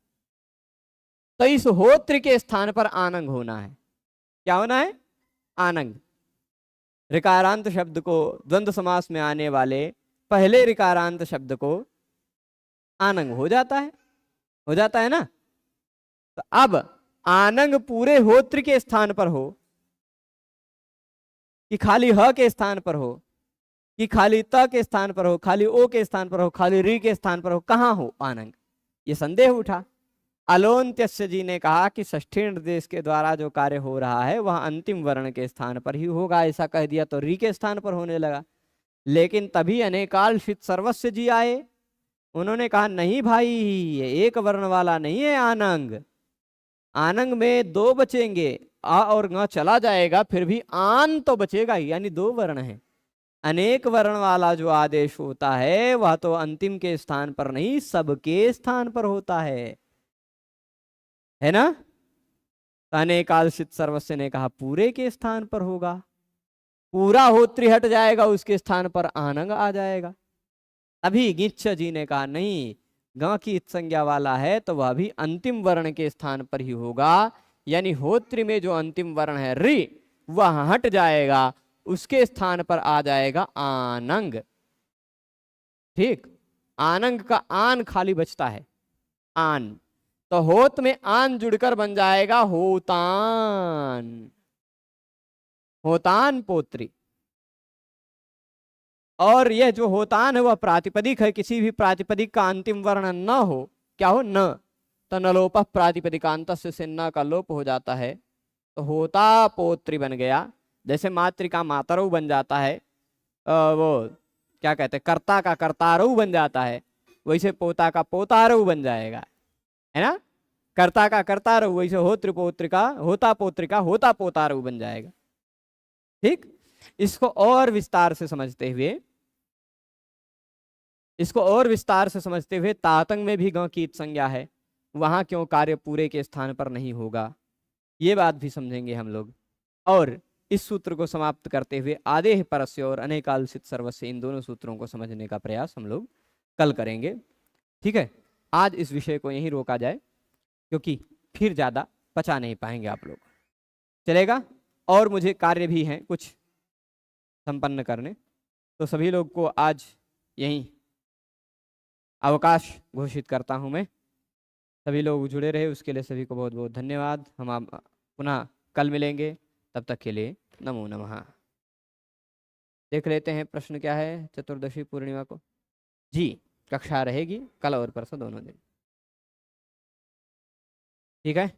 तो इस होत्र के स्थान पर आनंग होना है। क्या होना है? आनंग। ऋकारांत शब्द को द्वंद्व समास में आने वाले पहले ऋकारांत शब्द को आनंग हो जाता है, हो जाता है ना। तो अब आनंग पूरे होत्र के स्थान पर हो कि खाली ह के स्थान पर हो, कि खाली त के स्थान पर हो, खाली ओ के स्थान पर हो, खाली री के स्थान पर हो, कहां हो आनंग, ये संदेह उठा। अलोन्त्यस्य जी ने कहा कि षष्ठी निर्देश के द्वारा जो कार्य हो रहा है वह अंतिम वर्ण के स्थान पर ही होगा। ऐसा कह दिया तो री के स्थान पर होने लगा। लेकिन तभी अनेकालशित सर्वस्व जी आए, उन्होंने कहा नहीं भाई, ये एक वर्ण वाला नहीं है आनंग, आनंग में दो बचेंगे, आ और ग चला जाएगा, फिर भी आन तो बचेगा ही, यानी दो वर्ण है। अनेक वर्ण वाला जो आदेश होता है वह तो अंतिम के स्थान पर नहीं, सबके स्थान पर होता है ना। अनेकालशित सर्वस्व ने कहा पूरे के स्थान पर होगा, पूरा होत्री हट जाएगा, उसके स्थान पर आनंग आ जाएगा। अभी गिच्छ जी ने कहा नहीं, ग की संज्ञा वाला है तो वह भी अंतिम वर्ण के स्थान पर ही होगा, यानी होत्री में जो अंतिम वर्ण है रि वह हट जाएगा, उसके स्थान पर आ जाएगा आनंग। ठीक, आनंग का आन खाली बचता है, आन, तो होत में आन जुड़कर बन जाएगा होतान, होतान पोत्री। और यह जो होतान है वह प्रातिपदिक है, किसी भी प्रातिपदिक का अंतिम वर्ण न हो, क्या हो? न, तो नलोप प्रातिपदिकांत से न का लोप हो जाता है, तो होता पोत्री बन गया। जैसे मातृका मातरऊ बन जाता है, वो क्या कहते हैं, कर्ता का कर्तारऊ बन जाता है, वैसे पोता का पोतारऊ बन जाएगा, है ना। कर्ता का कर्तारऊ, वैसे होत्र पोत्रिका होता पोत्रिका होता पोतारऊ बन जाएगा। ठीक, इसको और विस्तार से समझते हुए, इसको और विस्तार से समझते हुए तातंग में भी ग की संज्ञा है, वहां क्यों कार्य पूरे के स्थान पर नहीं होगा, ये बात भी समझेंगे हम लोग। और इस सूत्र को समाप्त करते हुए आदेह परस्य और अनेकालसित सर्वस्य, इन दोनों सूत्रों को समझने का प्रयास हम लोग कल करेंगे। ठीक है, आज इस विषय को यहीं रोका जाए, क्योंकि फिर ज्यादा पचा नहीं पाएंगे आप लोग, चलेगा। और मुझे कार्य भी हैं कुछ संपन्न करने, तो सभी लोग को आज यहीं अवकाश घोषित करता हूं मैं। सभी लोग जुड़े रहे उसके लिए सभी को बहुत बहुत धन्यवाद। हम पुनः कल मिलेंगे, तब तक के लिए नमो नमः। देख लेते हैं प्रश्न क्या है चतुर्दशी पूर्णिमा को। जी, कक्षा रहेगी कल और परसों दोनों दिन, ठीक है।